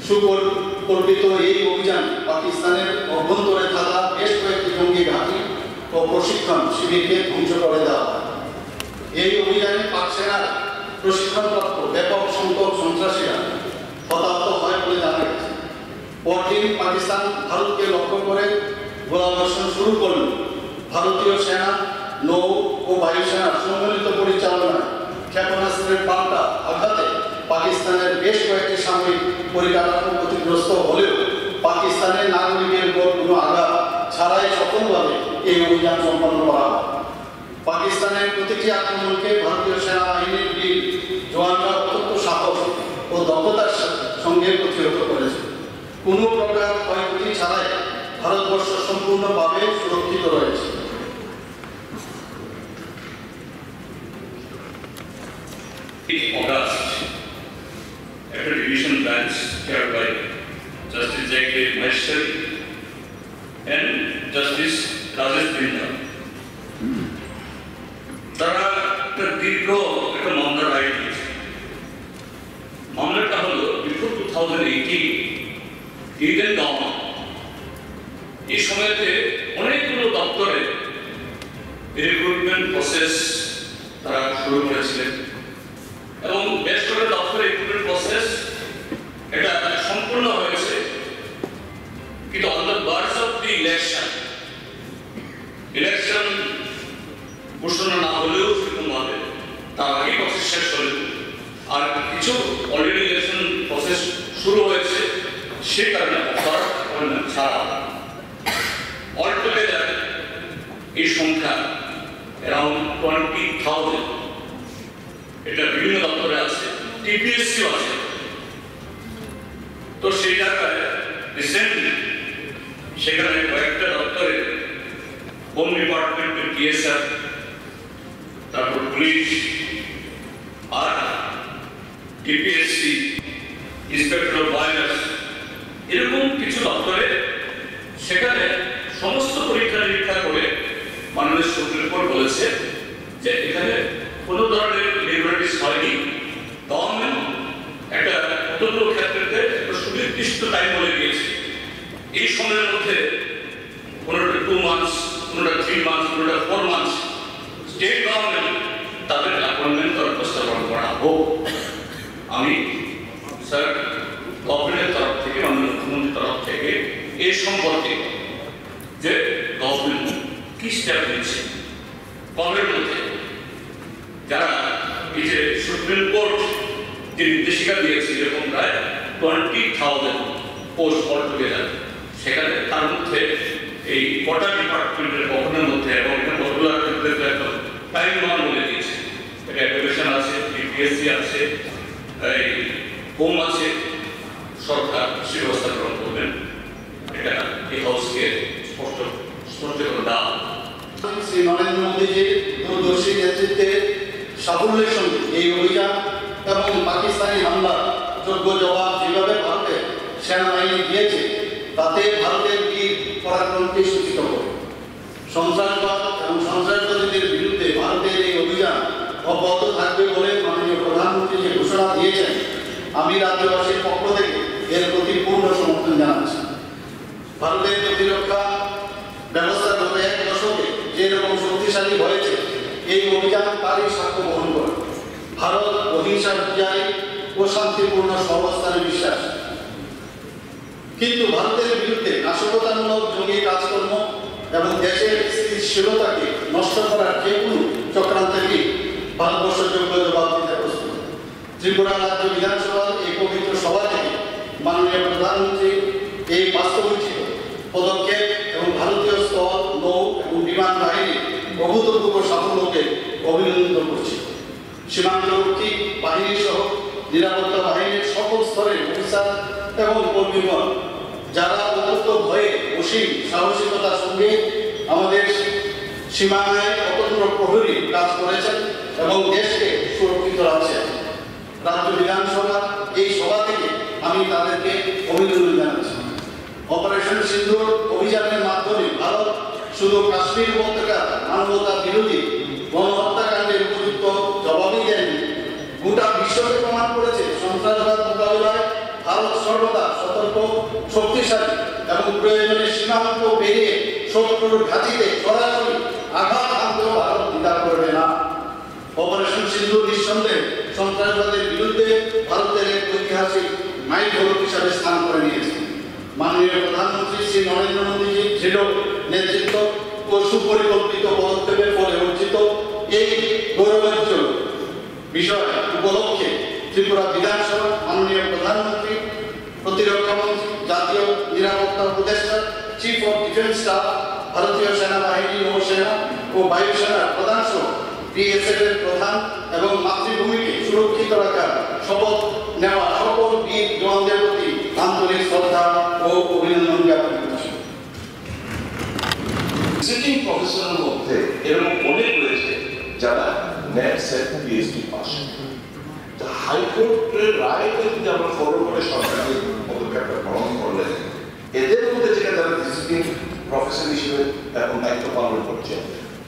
সুপরিকল্পিত এই অভিযান পাকিস্তানের অভ্যন্তরে থাকা বেশ কয়েকটি জঙ্গি ঘাঁটি ও প্রশিক্ষণ শিবিরকে ধ্বংস করে দেওয়া হয়। এই অভিযানে পাক সেনার প্রশিক্ষণপ্রাপ্ত ব্যাপক সংখ্যক সন্ত্রাসীরা হতাহত হয় বলে জানা গেছে। পরদিন পাকিস্তান ভারতকে লক্ষ্য করে গোলাবর্ষণ শুরু করল। ভারতীয় সেনা, নৌ ও বায়ুসেনার সম্মিলিত পরিচালনায় ক্ষেপণাস্ত্রের পাল্টা আঘাতে পাকিস্তানের বেশ কয়েকটি সামরিক পরিকাঠামো ক্ষতিগ্রস্ত হলেও পাকিস্তানের নাগরিকের উপর কোনো আঘাত ছাড়াই সফলভাবে এই অভিযান সম্পন্ন করা হয়। পাকিস্তানের প্রতিটি আক্রমণকে ভারতীয় সেনাবাহিনীর বীর জওয়ানরা অত্যন্ত সাহস ও দক্ষতার সঙ্গে প্রতিহত করেছে। কোনো প্রকার ক্ষয়ক্ষতি ছাড়াই ভারতবর্ষ সম্পূর্ণভাবে সুরক্ষিত রয়েছে। August, after division branch chaired by Justice J.K. Maheshwari and Justice Rajesh Bindra, তারা একটা দীর্ঘ একটা মামলা রায় দিয়েছে। মামলাটা হলো বিফোর 2018 ইডেন গাঁও। এই সময়তে অনেকগুলো দপ্তরে রিক্রুটমেন্ট প্রসেস তারা শুরু করেছিলেন এবং বেশ করে দপ্তরে রিক্রুটমেন্ট প্রসেস এটা সম্পূর্ণ হয়েছে, কিন্তু on the birds of the election ঘোষণা না হলেও সেরকমভাবে তার আগেই প্রসেস শেষ হল। আর কিছু অলরেডি ইলেকশন প্রসেস শুরু হয়েছে, সে কারণে ছাড়া অলটুগেদার এই সংখ্যা অ্যারাউন্ড 20,000। এটা বিভিন্ন দপ্তরে আছে, টিপিএসসিও আছে। তো সেই জায়গায় রিসেন্টলি সেখানে কয়েকটা দপ্তরে হোম ডিপার্টমেন্টের টিএসআর, তারপর পুলিশ আর টিপিএসসি, ইন্সপেক্টর অফ ভায়োলেন্স, এরকম কিছু দপ্তরে সেখানে সমস্ত পরীক্ষা নিরীক্ষা করে মাননীয় সুপ্রিম কোর্ট বলেছে যে এখানে কোনো ধরনের ইরেগুলারিটিস হয়নি। গভর্নমেন্ট একটা কতগুলো ক্ষেত্রে সুনির্দিষ্ট টাইম বলে দিয়েছে, এই সময়ের মধ্যে কোনোটা 2 মান্থস, কোনোটা 3 মান্থস, কোনোটা 4 মান্থস স্টেট গভর্নমেন্ট তাদের অ্যাপয়েন্টমেন্ট করার প্রস্তাবন করা হোক। আমি স্যার গভর্নমেন্টের তরফ থেকে, মাননীয় মুখ্যমন্ত্রীর তরফ থেকে এই সম্পর্কে যে গভর্নমেন্ট কি স্টেপ নিচ্ছে, কমের মধ্যে যারা এই যে সুপ্রিম কোর্ট যে নির্দেশিকা দিয়েছে এরকম প্রায় 20,000 পোস্ট অলটুগেদার, সেখানে তার মধ্যে এই কটা ডিপার্টমেন্টের কখনের মধ্যে এবং কতগুলোর ক্ষেত্রে একটা টাইম মান বলে দিয়েছে। এটা এডুকেশন আছে, টিপিএসসি আছে, এই হোম আছে, সরকার সে ব্যবস্থা গ্রহণ করবেন। এটা এই হাউসকে স্পষ্ট করে দেওয়া। শ্রী নরেন্দ্র মোদীজির দূরদর্শী নেতৃত্বে সাফল্যের সঙ্গে এই অভিযান এবং পাকিস্তানি হামলার যোগ্য জবাব যেভাবে ভারতের সেনাবাহিনী দিয়েছে, তাতে ভারতের বীর পরাক্রমকে সূচিত করে। সন্ত্রাসবাদ এবং সন্ত্রাসবাদীদের বিরুদ্ধে ভারতের এই অভিযান অব্যাহত থাকবে বলে মাননীয় প্রধানমন্ত্রী যে ঘোষণা দিয়েছেন, আমি রাজ্যবাসীর পক্ষ থেকে এর প্রতি পূর্ণ সমর্থন জানাচ্ছি। ভারতের প্রতিরক্ষা ব্যবস্থা গত 1 দশকে যেরকম শক্তিশালী হয়েছে, এই অভিযান তারই সাক্ষ্য বহন করে। ভারত অহিংসা বিজয়ী ও শান্তিপূর্ণ সর্বস্থানে বিশ্বাস, কিন্তু ভারতের বিরুদ্ধে নাশকতামূলক জঙ্গি কাজকর্ম এবং দেশের স্থিতিশীলতাকে নষ্ট করার যে কোনো চক্রান্তকে ভারতবর্ষ যোগ্য জবাব দিতে প্রস্তুত। ত্রিপুরা রাজ্য বিধানসভার এই পবিত্র সভা থেকে মাননীয় প্রধানমন্ত্রী এই বাস্তবোচিত পদক্ষেপ এবং ভারতীয় স্থল, নৌ এবং বিমান বাহিনীর অভূতপূর্ব সাফল্যকে অভিনন্দন করছি। সীমান্তরক্ষী বাহিনী সহ নিরাপত্তা বাহিনীর সকল স্তরের অফিসার এবং কর্মীগণ যারা অত্যন্ত ভয়ে অসীম সাহসিকতার সঙ্গে আমাদের সীমানায় অতন্ত্র প্রহরী কাজ করেছেন এবং দেশকে সুরক্ষিত রাখছেন। রাজ্য বিধানসভার এই সভা থেকে আমি তাদেরকে অভিনন্দন জানাচ্ছি। অপারেশন সিন্দুর অভিযানের মাধ্যমে ভারত শুধু কাশ্মীর উপত্যকা মানবতা বিরোধী গণহত্যাকাণ্ডের উপযুক্ত জবাবই দেয়নি, গোটা বিশ্বকে প্রমাণ করেছে সন্ত্রাসবাদ মোকাবিলায় ভারত সর্বদা সতর্ক, শক্তিশালী এবং প্রয়োজনে সীমান্ত পেরিয়ে শত্রুর ঘাঁটিতে সরাসরি আঘাত হানতেও ভারত দ্বিধা করবে না। অপারেশন সিন্ধু নিঃসন্দেহে সন্ত্রাসবাদের বিরুদ্ধে ভারতের এক ঐতিহাসিক মাইলফলক হিসাবে স্থান করে নিয়েছে। মাননীয় প্রধানমন্ত্রী শ্রী নরেন্দ্র মোদীজির দৃঢ় নেতৃত্ব ও সুপরিকল্পিত পদক্ষেপের ফলে অর্জিত এই গৌরবোজ্জ্বল বিষয় উপলক্ষে ত্রিপুরা বিধানসভা মাননীয় প্রধানমন্ত্রী, প্রতিরক্ষা মন্ত্রী, জাতীয় নিরাপত্তা উপদেষ্টা, চিফ অফ ডিফেন্স স্টাফ, ভারতীয় সেনাবাহিনী, নৌসেনা ও বায়ুসেনার প্রধান সহ বিএসএফ এর প্রধান এবং মাতৃভূমিকে সুরক্ষিত রাখার শপথ নেওয়া সকল বীর জওয়ানদের প্রতি আন্তরিক শ্রদ্ধা ও অভিনন্দন জ্ঞাপন করছি। ভিজিটিং প্রফেসরের মধ্যে এরকম অনেক রয়েছে যারা নেট সেট পিএইচডি পাস। হাইকোর্টের রায়কে যদি আমরা ফলো করে সরকারি পদক্ষেপটা গ্রহণ করলে এদের মধ্যে যেটা যারা ভিজিটিং প্রফেসর হিসেবে এখন দায়িত্ব পালন করছে,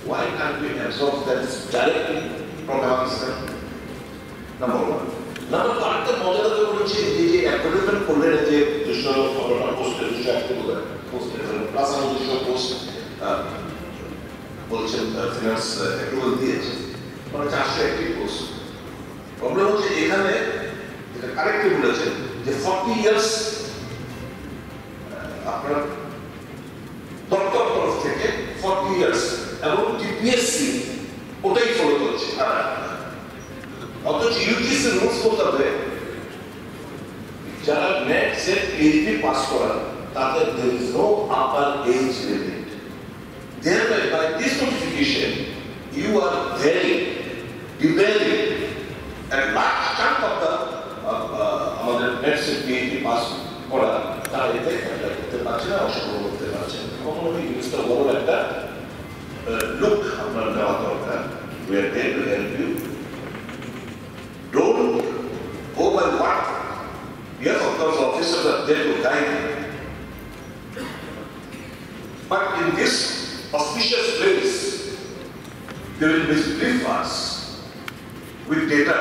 why can't we absorb that directly from Pakistan? Number one. Number two, আরেকটা মজাদার ব্যাপার হচ্ছে এই যে অ্যাডভার্টাইজমেন্ট করলেন যে 200 পোস্টে 200 পোস্টে প্লাস 200 পোস্ট বলছেন ফিনান্স অ্যাপ্রুভাল দিয়েছে, মানে 401 পোস্ট। প্রবলেম হচ্ছে এখানে যেটা কারেক্টলি বলেছেন যে 40 ইয়ার্স আপনার দপ্তর তরফ থেকে 40 ইয়ার্স এবং টিপিএসসি ওটাই ফলো করছে। অথচ ইউজিসি রুলস করতে যারা নেট সেট পিএইচডি পাস করা তাদের there is no upper age limit. Thereby, by this notification, you are devaluing a large chunk of the আমাদের নেট সেট পিএইচডি পাস করা তারা এতে করতে পারছে না, অংশগ্রহণ করতে পারছে না। কখনো এই জিনিসটা বড় একটা look আপনার দেওয়া দরকার। We are there to help you. Don't go by what. Yes, of course, officers are there to guide you. But in this auspicious place, they will misbrief us with data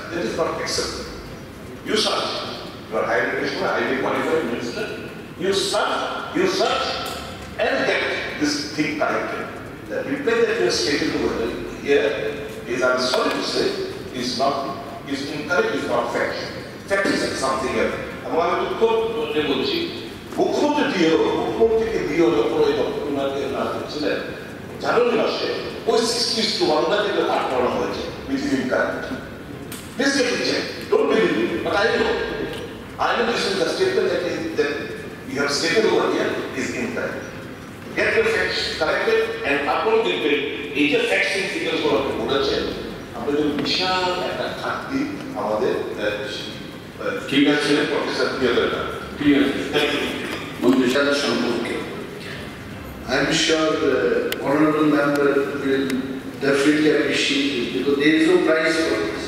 that is not acceptable. You search. You are high education, highly qualified minister. You search and get this thing corrected. The reply that you have stated over here is, I'm sorry to say, is incorrect, is not fact. Fact is something else. আমি দুঃখ বলতে বলছি, মুখ্যমন্ত্রীকে দিয়েও যখন ওই doctor না করছিলেন জানুয়ারি মাসে ওই 60:1 থেকে ভাগ করা হয়েছে, which is incorrect. Please get it checked. Don't believe me, but I know this is the statement that you have stated over here is incorrect. Get your facts corrected and আপনি দেখবেন এই যে ফ্যাক্টস এন্ড ফিগারস গুলো আপনি বলেছেন, আমরা যে বিশাল একটা ঘাটতি আমাদের ঠিক আছে প্রফেসর পিয়াদা ঠিক আছে মন্ত্রিসভার সম্পর্কে I'm sure the honorable member will definitely appreciate it because there is no price for this.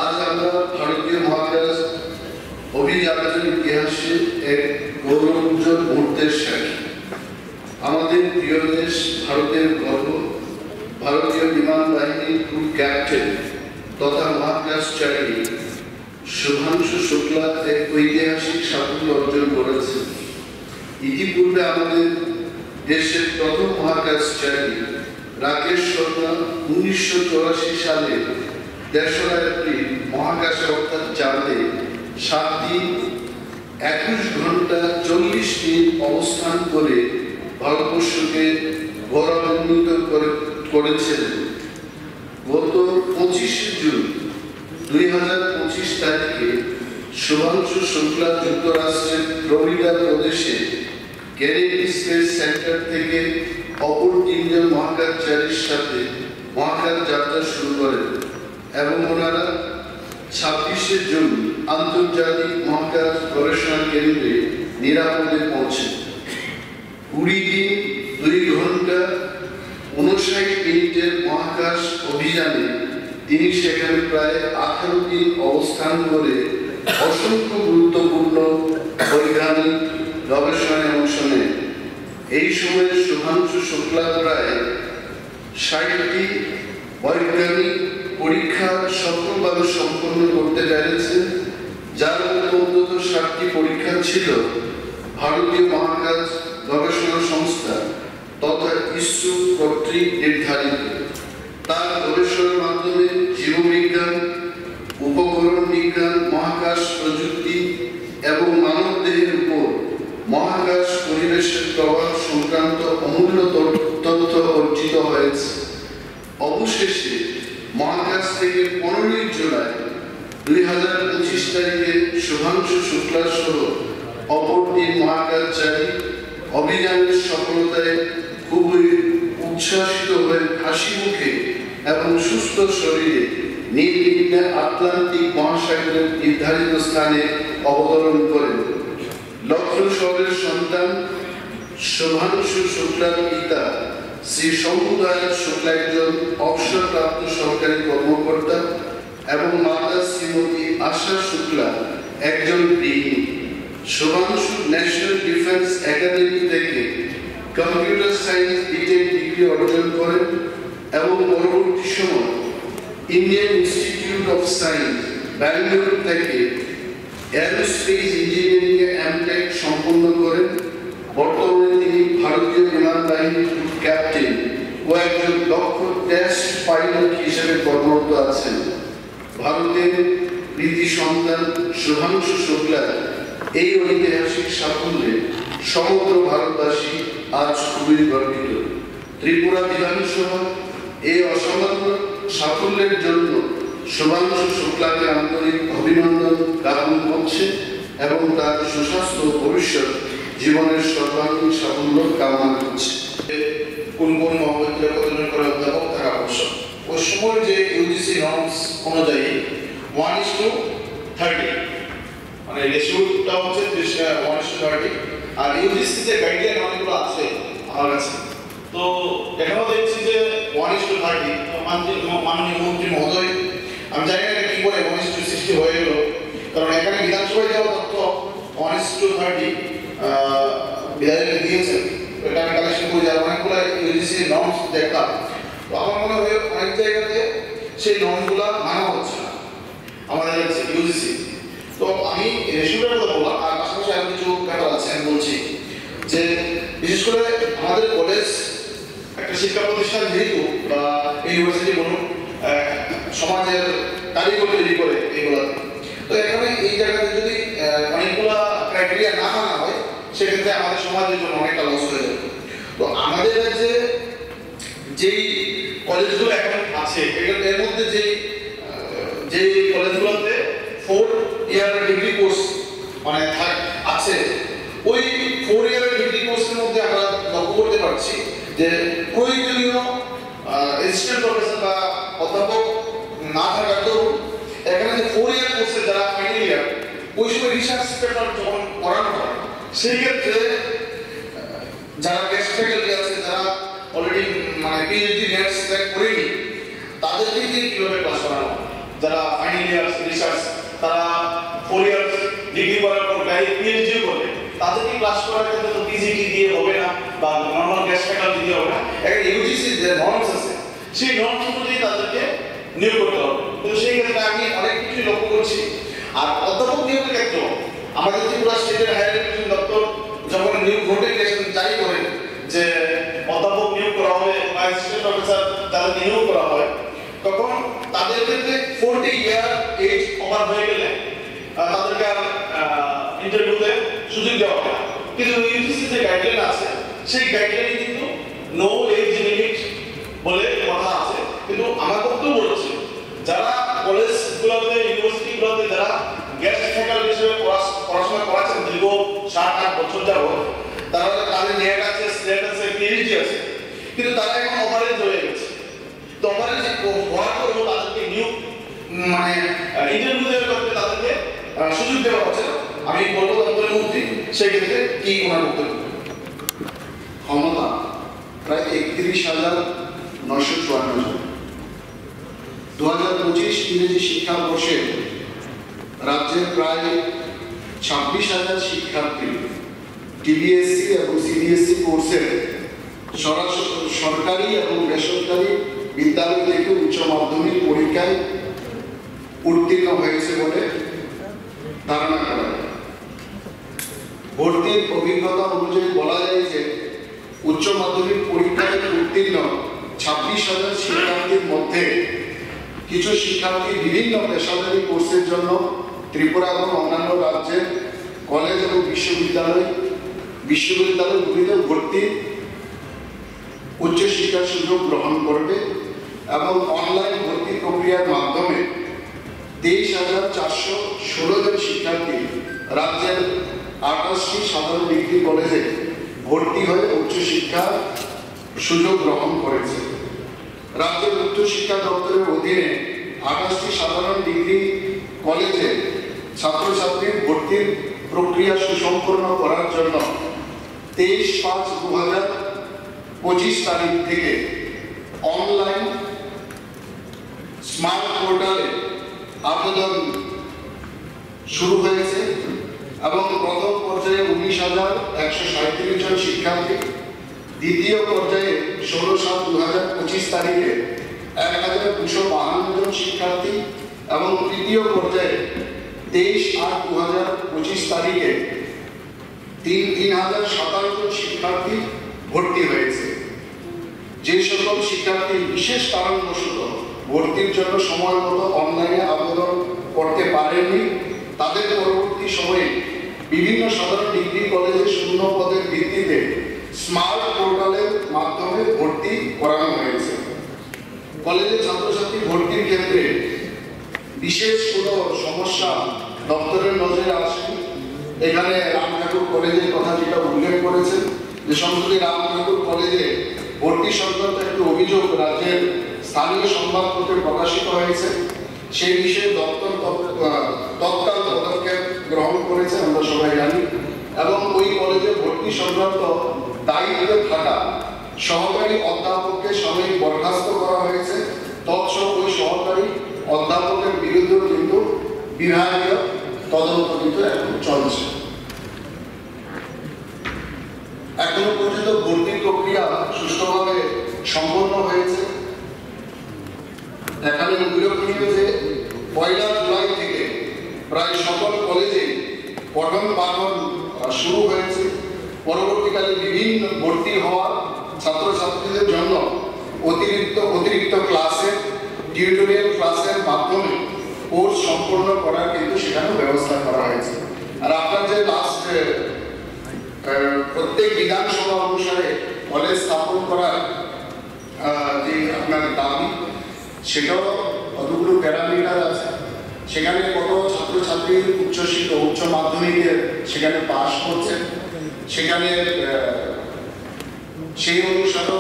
আজ আমরা ভারতীয় মহাকাশ অভিযাত্রার ইতিহাসে এক গৌরবোজ্জ্বল মুহূর্তের সাক্ষী। আমাদের প্রিয় দেশ ভারতের গর্ব, ভারতীয় বিমান বাহিনীর গ্রুপ ক্যাপ্টেন তথা মহাকাশচারী শুভাংশু শুক্লা এক ঐতিহাসিক সাফল্য অর্জন করেছেন। ইতিপূর্বে আমাদের দেশের প্রথম মহাকাশচারী রাকেশ শর্মা 1984 সালে 3রা এপ্রিল মহাকাশে অর্থাৎ চাঁদে 7 দিন 21 ঘন্টা 40 মিনিট অবস্থান করে ভারতবর্ষকে গৌরবান্বিত করেছিলেন। গত 25 জুন 2025 তারিখে শুভাংশু শুক্লা যুক্তরাষ্ট্রের ফ্লোরিডা প্রদেশে কেনেডি স্পেস সেন্টার থেকে অপর 3 জন মহাকাশচারীর সাথে মহাকাশ যাত্রা শুরু করেন এবং ওনারা 26 জুন আন্তর্জাতিক মহাকাশ গবেষণা কেন্দ্রে নিরাপদে পৌঁছেন। 20 দিন 2 ঘন্টা 59 মিনিটের মহাকাশ অভিযানে তিনি সেখানে প্রায় 18 দিন অবস্থান করে অসংখ্য গুরুত্বপূর্ণ বৈজ্ঞানিক গবেষণায় অংশ নেয়। এই সময়ে শুভাংশু শুক্লা প্রায় ৬০টি বৈজ্ঞানিক পরীক্ষা সফলভাবে সম্পন্ন করতে পেরেছেন, যার মধ্যে অন্তত ৬০টি পরীক্ষা ছিল ভারতীয় মহাকাশ গবেষণা সংস্থা তথা ইসরো কর্তৃক নির্ধারিত। তার গবেষণার মাধ্যমে জীববিজ্ঞান, উপকরণ বিজ্ঞান, মহাকাশ প্রযুক্তি এবং মানবদেহের উপর মহাকাশ পরিবেশের প্রভাব সংক্রান্ত অমূল্য তথ্য অর্জিত হয়েছে। অবশেষে মহাকাশ থেকে 15 জুলাই 2025 তারিখে শুভাংশু শুক্লা সহ অপর 3 মহাকাশচারী অভিযানের সফলতায় খুবই উচ্ছ্বাসিত হয়ে হাসি মুখে এবং সুস্থ শরীরে নির্বিঘ্নে আটলান্টিক মহাসাগরের নির্ধারিত স্থানে অবতরণ করেন। লখনৌ শহরের সন্তান শুভাংশু শুক্লার পিতা শ্রী শম্ভুদয়াল শুক্লা একজন অবসরপ্রাপ্ত সরকারি কর্মকর্তা এবং মাতা শ্রীমতী আশা শুক্লা একজন গৃহিণী। শুভাংশু ন্যাশনাল ডিফেন্স একাডেমি থেকে কম্পিউটার সায়েন্স বিটেক ডিগ্রি অর্জন করেন এবং পরবর্তী সময় Indian institute of science Bangalore থেকে এরোস্পেস ইঞ্জিনিয়ারিং এ এমটেক সম্পন্ন করেন। বর্তমানে তিনি ভারতীয় বিমান বাহিনীর ক্যাপ্টেন ও একজন দক্ষ টেস্ট পাইলট হিসেবে কর্মরত আছেন। ভারতের কৃতি সন্তান শুভাংশু শুক্লা এই ঐতিহাসিক সাফল্যে সমগ্র ভারতবাসী আজ খুবই গর্বিত। ত্রিপুরা বিধানসভা এই অসামান্য সাফল্যের জন্য শুভাংশু শুক্লাকে আন্তরিক অভিনন্দন জ্ঞাপন করছে এবং তার সুস্বাস্থ্য ভবিষ্যৎ জীবনের সর্বাঙ্গীন সাফল্য কামনা করছে। কোন কোন মহাবিদ্যালয় প্রদান করে অধ্যাপক থাকা আবশ্যক। ওই সময় যে ইউজিসি নর্মস অনুযায়ী 1:30 মানে রেশিওটা হচ্ছে 1:30 আর ইউজিসি যে গাইডলাইন অনেকগুলো আছে আমার কাছে, তো এখানেও দেখছি যে 1:30 মাননীয় মন্ত্রী মহোদয়, আমি জানি না এটা কি করে 1:60 হয়ে গেল, কারণ এখানে বিধানসভায় যাওয়া তথ্য 1:30 বিধায়ক দিয়েছেন। এটা আমি কালেকশন করে যাওয়া অনেকগুলো ইউজিসি নর্মস দেখলাম, তো আমার মনে হয় অনেক জায়গাতে সেই নর্মসগুলো মানা হচ্ছে না আমাদের কাছে ইউজিসি। তো আমি রেশিওটার কথা বললাম, আর পাশাপাশি আরো কিছু ব্যাপার আছে আমি বলছি যে বিশেষ করে আমাদের কলেজ একটা শিক্ষা প্রতিষ্ঠান যেহেতু বা ইউনিভার্সিটি বলুন সমাজের কারিগর তৈরি করে এইগুলো, তো এখানে এই জায়গাতে যদি অনেকগুলা ক্রাইটেরিয়া না মানা হয় সেক্ষেত্রে আমাদের সমাজের জন্য অনেকটা লস হয়ে যাবে। তো আমাদের রাজ্যে যেই কলেজগুলো এখন আছে এর মধ্যে যে কলেজগুলোতে 4 ইয়ার ডিগ্রি কোর্স মানে আছে, ওই 4 ইয়ার ডিগ্রি কোর্সের মধ্যে আমরা লক্ষ্য করতে পারছি যে প্রয়োজনীয় অ্যাসিস্ট্যান্ট প্রফেসর বা অধ্যাপক না থাকার দরুন এখানে যে 4 ইয়ার কোর্সে যারা ফাইনাল ইয়ার ওই সময় রিসার্চ পেপার যখন পড়ানো হয় সেই ক্ষেত্রে যারা গেস্ট ফ্যাকাল্টি আছে, যারা অলরেডি মানে পিএইচডি নেট ক্র্যাক করেনি, তাদেরকে দিয়ে কিভাবে ক্লাস করানো, যারা ফাইনাল ইয়ার রিসার্চ তারা 4 ইয়ার ডিগ্রি করার পর ডাইরেক্ট পিএইচডি করবে, তাদেরকে ক্লাস করার ক্ষেত্রে তো পিজিটি দিয়ে হবে না বা নর্মাল গেস্ট ফ্যাকাল্টি দিয়ে হবে না। একটা ইউজিসি যে নর্মস আছে সেই নর্মস অনুযায়ী তাদেরকে নিয়োগ করতে হবে। কিন্তু সেই ক্ষেত্রে আমি অনেক কিছু লক্ষ্য করছি। আর অধ্যাপক নিয়োগের ক্ষেত্রেও আমাদের ত্রিপুরা স্টেটের হায়ার এডুকেশন দপ্তর যখন নিয়োগ নোটিফিকেশন জারি করেন যে অধ্যাপক নিয়োগ করা হবে বা অ্যাসিস্ট্যান্ট প্রফেসর তাদেরকে নিয়োগ করা হয়, তখন তাদের ক্ষেত্রে 40 ইয়ার এজ ওভার হয়ে গেলে তাদেরকে ইন্টারভিউতে সুযোগ দেওয়া হয়। কিন্তু ইউজিসি যে গাইডলাইন আছে সেই গাইডলাইনে কিন্তু নো এজ লিমিট বলে কথা আছে, কিন্তু আমার বক্তব্য বলছে যারা কলেজগুলোতে ইউনিভার্সিটিগুলোতে যারা গেস্ট ফ্যাকাল্টি হিসেবে পড়াশোনা করাচ্ছেন দীর্ঘ 7-8 বছর যাবত, তারা তাদের নেট আছে, স্লেট আছে, পিএইচডি আছে, কিন্তু তারা এখন ওভারেজ হয়ে গেছে। তো ওভারেজ হওয়ার পরেও তাদেরকে নিয়োগ মানে ইন্টারভিউ দেওয়ার ক্ষেত্রে তাদেরকে সুযোগ দেওয়া হচ্ছে না। আমি বলবো দপ্তরের মন্ত্রী সেই ক্ষেত্রে কি ওনার বক্তব্য? ক্ষমতা প্রায় 31,954 জন। 2025 ইংরেজি শিক্ষাবর্ষে রাজ্যের প্রায় 26,000 শিক্ষার্থী টিবিএসসি এবং সিবিএসসি কোর্সের সরকারি এবং বেসরকারি বিদ্যালয় থেকে উচ্চ মাধ্যমিক পরীক্ষায় উত্তীর্ণ হয়েছে বলে ধারণা করা হয়। ভর্তির অভিজ্ঞতা অনুযায়ী বলা যায় যে উচ্চ মাধ্যমিক পরীক্ষায় উত্তীর্ণ 26,000 শিক্ষার্থীর মধ্যে কিছু শিক্ষার্থী বিভিন্ন পেশাদারী কোর্সের জন্য ত্রিপুরা এবং অন্যান্য রাজ্যের কলেজ এবং বিশ্ববিদ্যালয়গুলিতে ভর্তি উচ্চশিক্ষার সুযোগ গ্রহণ করবে এবং অনলাইন ভর্তি প্রক্রিয়ার মাধ্যমে 23,416 জন শিক্ষার্থী রাজ্যের 28টি সাধারণ ডিগ্রি কলেজে ভর্তি হয়ে উচ্চশিক্ষার সুযোগ গ্রহণ করেছে। রাজ্যের উচ্চশিক্ষা দপ্তরের অধীনে 28টি সাধারণ ডিগ্রি কলেজে ছাত্রছাত্রীর ভর্তির প্রক্রিয়া সুসম্পন্ন করার জন্য 23/5/2025 তারিখ থেকে অনলাইন স্মার্ট পোর্টালে আবেদন শুরু হয়েছে এবং প্রথম পর্যায়ে 19,137 জন শিক্ষার্থী, দ্বিতীয় পর্যায়ে 16/7/2025 তারিখে 1,252 জন শিক্ষার্থী এবং তৃতীয় পর্যায়ে 23/8/2025 তারিখে 3,057 জন শিক্ষার্থী ভর্তি হয়েছে। যে সকল শিক্ষার্থী বিশেষ কারণবশত ভর্তির জন্য সময় মতো অনলাইনে আবেদন করতে পারেননি, তাদের পরবর্তী সময়ে বিভিন্ন সাধারণ ডিগ্রি কলেজে শূন্য পদের ভিত্তিতে স্মার্ট পোর্টালের মাধ্যমে ভর্তি করানো হয়েছে। কলেজে ছাত্রছাত্রী ভর্তির ক্ষেত্রে বিশেষ কোনো সমস্যা দপ্তরের নজরে আসেনি। এখানে রাম ঠাকুর কলেজের কথা যেটা উল্লেখ করেছেন যে সম্প্রতি রাম ঠাকুর কলেজে ভর্তি সংক্রান্ত একটি অভিযোগ রাজ্যের স্থানীয় সংবাদপত্রে প্রকাশিত হয়েছে, সেই বিষয়ে দপ্তর তৎকাল পদক্ষেপ গ্রহণ করেছে আমরা সবাই জানি, এবং ওই কলেজে ভর্তি সংক্রান্ত দায়িত্বে থাকা সহকারী অধ্যাপককে সাময়িক বরখাস্ত করা হয়েছে। তৎসহ ওই সহকারী অধ্যাপকের বিরুদ্ধেও কিন্তু বিভাগীয় তদন্ত কিন্তু এখন চলছে। এখনো পর্যন্ত ভর্তি প্রক্রিয়া সুষ্ঠুভাবে সম্পন্ন হয়েছে। এখানে উল্লেখনীয় যে 1 জুলাই থেকে প্রায় সকল কলেজে পঠন পাঠন শুরু হয়েছে। পরবর্তীকালে বিভিন্ন ভর্তি হওয়া ছাত্রছাত্রীদের জন্য অতিরিক্ত ক্লাসের টিউটোরিয়াল ক্লাসের মাধ্যমে কোর্স সম্পূর্ণ করার কিন্তু সেখানে ব্যবস্থা করা হয়েছে। আর আপনার যে লাস্ট প্রত্যেক বিধানসভা অনুসারে কলেজ স্থাপন করার যে আপনার দাবি, সেটাও কতগুলো প্যারামিটার আছে। সেখানে কত ছাত্রছাত্রীর উচ্চ মাধ্যমিকের সেখানে পাস করছে, সেখানে সেই অনুসারে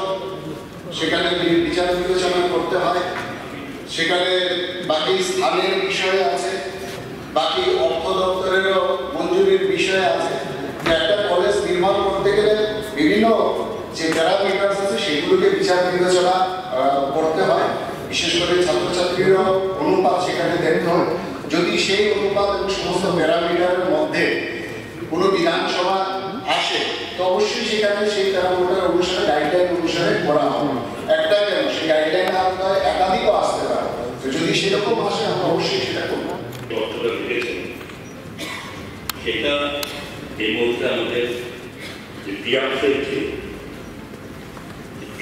সেখানে বিচার বিবেচনা করতে হয়। সেখানে বাকি স্থানের বিষয় আছে, বাকি অর্থ দপ্তরেরও মঞ্জুরির বিষয় আছে। একটা কলেজ নির্মাণ করতে গেলে বিভিন্ন যে প্যারামিটার আছে সেগুলোকে বিচার বিবেচনা করতে হয়। বিশেষ করে ছাত্রছাত্রীরা অনুপাত সেখানে দেখতে হয়। যদি সেই অনুপাত এবং সমস্ত প্যারামিটারের মধ্যে কোনো বিধানসভা আসে তো অবশ্যই সেখানে সেই প্যারামিটার অনুসারে গাইডলাইন অনুসারে করা হবে। একটা কেন সেই গাইডলাইন আওতায় একাধিকও আসতে পারে, যদি সেরকম আসে আমরা অবশ্যই সেটা করব। সেটা এই মুহূর্তে আমাদের যে পিয়ারসের যে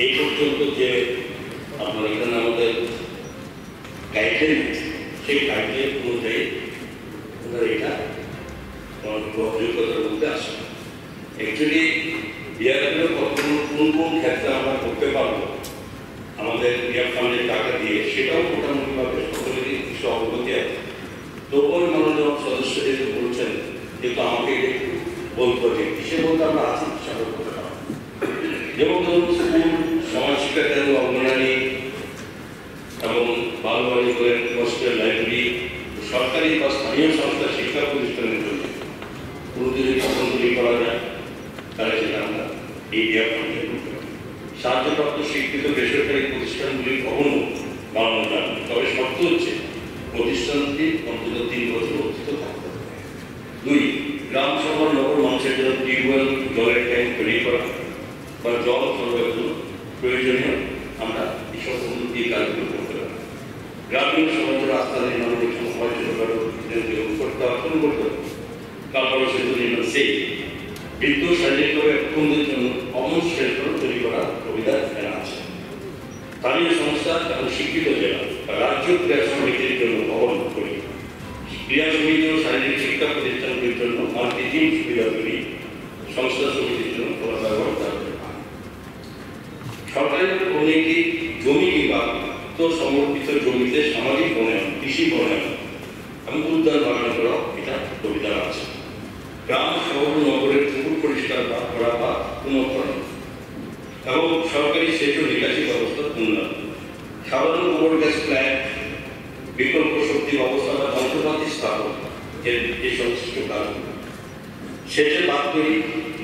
এই পর্যন্ত যে আপনার এখানে আমাদের গাইডলাইন সেই গাইডলাইন অনুযায়ী ওনারা এটা অভিজ্ঞতার মধ্যে আসে। অ্যাকচুয়ালি বিয়ারগুলো কোন ক্ষেত্রে আমরা করতে পারবো আমাদের বিয়ার ফান্ডের টাকা দিয়ে, সেটাও মোটামুটিভাবে সকলেরই কিছু অবগতি আছে। তো ওই মাননীয় সদস্য যেহেতু বলছেন, যেহেতু আমাকে বলতে হবে কিসের মধ্যে আমরা আছি হিসাবে করতে পারবো। যেমন ধরুন স্কুল, সমাজ শিক্ষা কেন্দ্র, অঙ্গনারী এবং বালবাড়ি করেন, হোস্টেল, লাইব্রেরি, সরকারি বা স্থানীয় সংস্থা শিক্ষা প্রতিষ্ঠানের জন্য কোনো যদি তদন্তগুলি করা যায় তাহলে সেটা আমরা এই বিয়ার ফান্ডে করতে পারি। সাহায্যপ্রাপ্ত স্বীকৃত বেসরকারি প্রতিষ্ঠানগুলি কখনো বাড়ানো যাবে, তবে শর্ত হচ্ছে প্রতিষ্ঠানটি অন্তত 3 বছর অর্জিত থাকতে হবে। 2, গ্রাম সভা নগর মানুষের জন্য টিউবওয়েল জলের ট্যাঙ্ক তৈরি করা বা জল সরবরাহ প্রয়োজনীয় আমরা এসব উন্নতি কাজগুলো করতে পারি। গ্রামীণ সমাজের রাস্তা নির্মাণের জন্য ছোটখাটো করতে শুরু করতে হবে। তারপরে সেতু নির্মাণ সেই বৃদ্ধ শারীরিকভাবে অক্ষমদের জন্য কমন শেল্টার তৈরি করার সুবিধা এখানে আছে। স্থানীয় সংস্থা এবং শিক্ষিত জেলা রাজ্য ক্রীড়া সমিতির জন্য ভবন করি, ক্রীড়া সমিতি ও শারীরিক শিক্ষা প্রতিষ্ঠানগুলির জন্য মাল্টিজিম সুবিধা তৈরি, সংস্থা সমিতির জন্য খোলা ব্যবস্থা সরকারি অনুমতি জমি কিংবা সমর্পিত জমিতে সামাজিক বনায়ন, কৃষি বনায়ন এবং উদ্যান বাগান করা এটা সুবিধা আছে। গ্রাম শহর নগরের পুকুর পরিষ্কার করা বা পুনঃকরণ এবং সরকারি সেচ ও নিকাশি ব্যবস্থার উন্নয়ন, সাধারণ গোবর গ্যাস প্ল্যান্ট, বিকল্প শক্তি ব্যবস্থা বা যন্ত্রপাতি স্থাপন এই সংশ্লিষ্ট কাজগুলো, সেচের বাদগুলি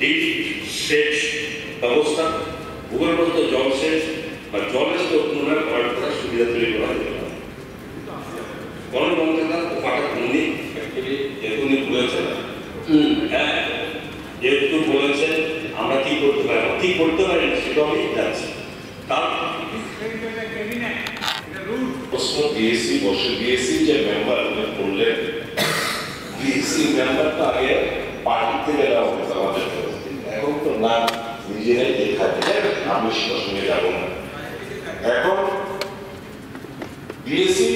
ডিপ সেচ ব্যবস্থা, ভূগর্ভস্থ জলসেচ বা জলের স্তর উন্নয়ন করার সুবিধা তৈরি করা যেতে পারে। গণতন্ত্রতা ও পাঠক উনি যেহেতু উনি বলেছেন, হ্যাঁ যেহেতু বলেছেন আমরা কি করতে পারি, কি করতে পারি না সেটা আমি যাচ্ছি। তার প্রশ্ন বিএসসি বসে বিএসসি যে মেম্বার করলেন, বিএসসি মেম্বারটা আগে পার্টিতে গেলে হবে আমাদের, এখন তো না নিজেরাই দেখা যায়, আমি সেটার সঙ্গে যাব না। এখন বিএসসি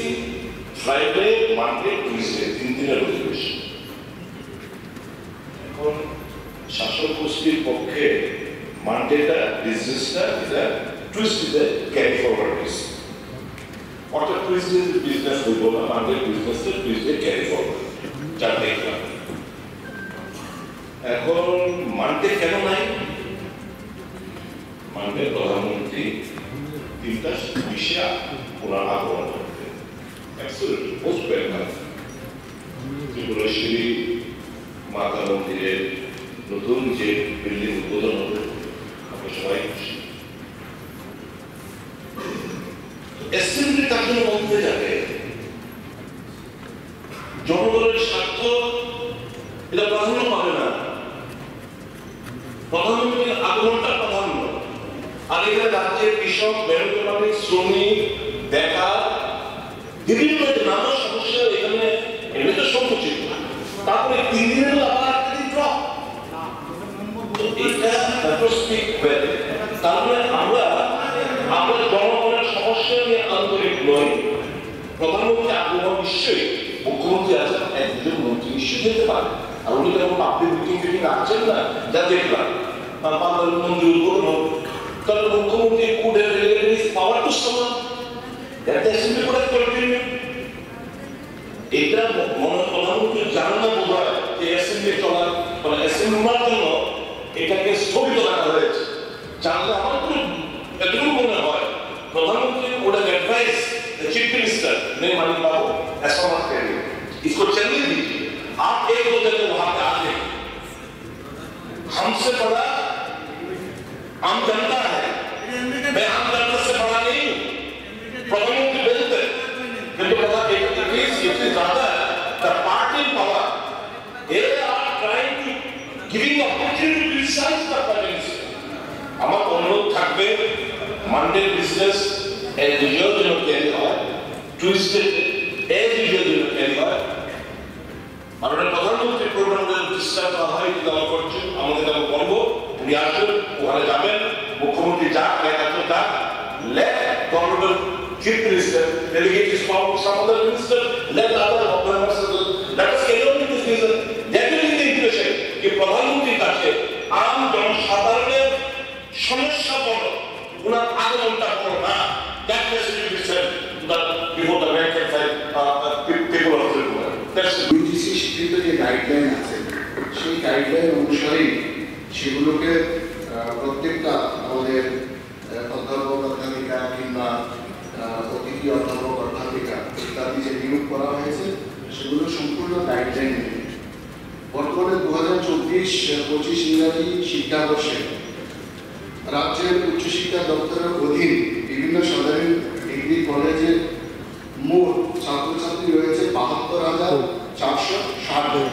ফ্রাইডে, মানডে, টুইসডে 3 দিনের অধিবেশন। এখন শাসক গোষ্ঠীর পক্ষে মানডেটা বিজনেসটা এটা টুইসডে ক্যারি ফরওয়ার্ড হয়েছে, অর্থাৎ টুইসডে বিজনেস হইব না, মানডে বিজনেসটা টুইসডে ক্যারি ফরওয়ার্ড, যা দেখলাম। এখন মানডে কেন নাই? মানডে প্রধানমন্ত্রী 3টা বিষয়ে ওনার আগমন করতে অ্যাবসলিউটলি পোস্ট ওয়েলকাম। ত্রিপুরেশ্বরী মাতা মন্দিরের নতুন যে বিল্ডিং উদ্বোধন হবে, আমরা সবাই খুশি। অ্যাসেম্বলি তার জন্য বলতে যাবে জনগণের স্বার্থ এটা প্রাধান্য পাবে না, প্রধানমন্ত্রীর আগমনটা প্রাধান্য। আর এখানে রাজ্যের কৃষক, মেহনতি শ্রমিক, বেকার, বিভিন্ন নানা সমস্যা এখানে এমনিতে সংকুচিত, তারপরে 3 দিনের আবার একটা দিন ড্রপ, এটা তারপরে আমরা জনগণের সমস্যা নিয়ে আন্তরিক নই। প্রধানমন্ত্রী আগমন নিশ্চয়ই, মুখ্যমন্ত্রী আছেন, একজন মন্ত্রী নিশ্চয়ই যেতে পারে, আর উনি যখন পাবলিক মিটিং আসছেন না, যা দেখলাম মন্ত্রী উদ্বোধন হোক, তাহলে মুখ্যমন্ত্রী could have delegated his power to someone that the assembly could have continued. এটা প্রধানমন্ত্রী জানেন না বোধ হয় যে অ্যাসেম্বলি চলার মানে অ্যাসেম্বলির জন্য এটাকে স্থগিত রাখা হয়েছে। জানলে আমার তো এতটুকু মনে হয় प्रधानमंत्री would have advised the chief minister नहीं मानी बाबू ऐसा मत करिए, इसको चलने दीजिए, आप 1-2 जगह वहां पे आते हैं, हमसे बड़ा आम जनता है, मैं आम जनता से बड़ा नहीं हूं। प्रधानमंत्री बेहतर किंतु पता एक केस ये ज्यादा है, the party power they are trying to giving opportunity to criticize the prime minister। আমার অনুরোধ থাকবে মানডে বিজনেস এজ ইউজুয়াল যেন ক্যারি হয়, টুইসডে এজ ইউজুয়াল যেন ক্যারি হয়। মাননীয় প্রধানমন্ত্রী প্রোগ্রামে ডিস্টার্ব না হয় যদি আমার করছেন, আমাদের আমি বলবো উনি আসবেন, ওখানে যাবেন, মুখ্যমন্ত্রী যাক, একাত্র যাক, let the honorable chief minister delegate his power to some other minister, let other members let us carry on with this reason. That will be the impression कि प्रधानमंत्री কাছে আম জনসাধারণের সমস্যা বড়, উনার আগমনটা বড় না। That message will be sent before the rank and file people of the world. That's the UGC স্বীকৃত যে গাইডলাইন আছে, সেই গাইডলাইন অনুসারে সেগুলোকে প্রত্যেকটা আমাদের অধ্যাপক অধ্যাপিকা কিংবা অতিথি অধ্যাপক অধ্যাপিকা ইত্যাদি যে নিয়োগ করা হয়েছে সেগুলো সম্পূর্ণ গাইডলাইন মেনে। বর্তমানে 2024-25 ইংরাজি শিক্ষাবর্ষে রাজ্যের উচ্চশিক্ষা দপ্তরের অধীন বিভিন্ন সাধারণ ডিগ্রি কলেজে মোট ছাত্রছাত্রী রয়েছে 72,460 জন।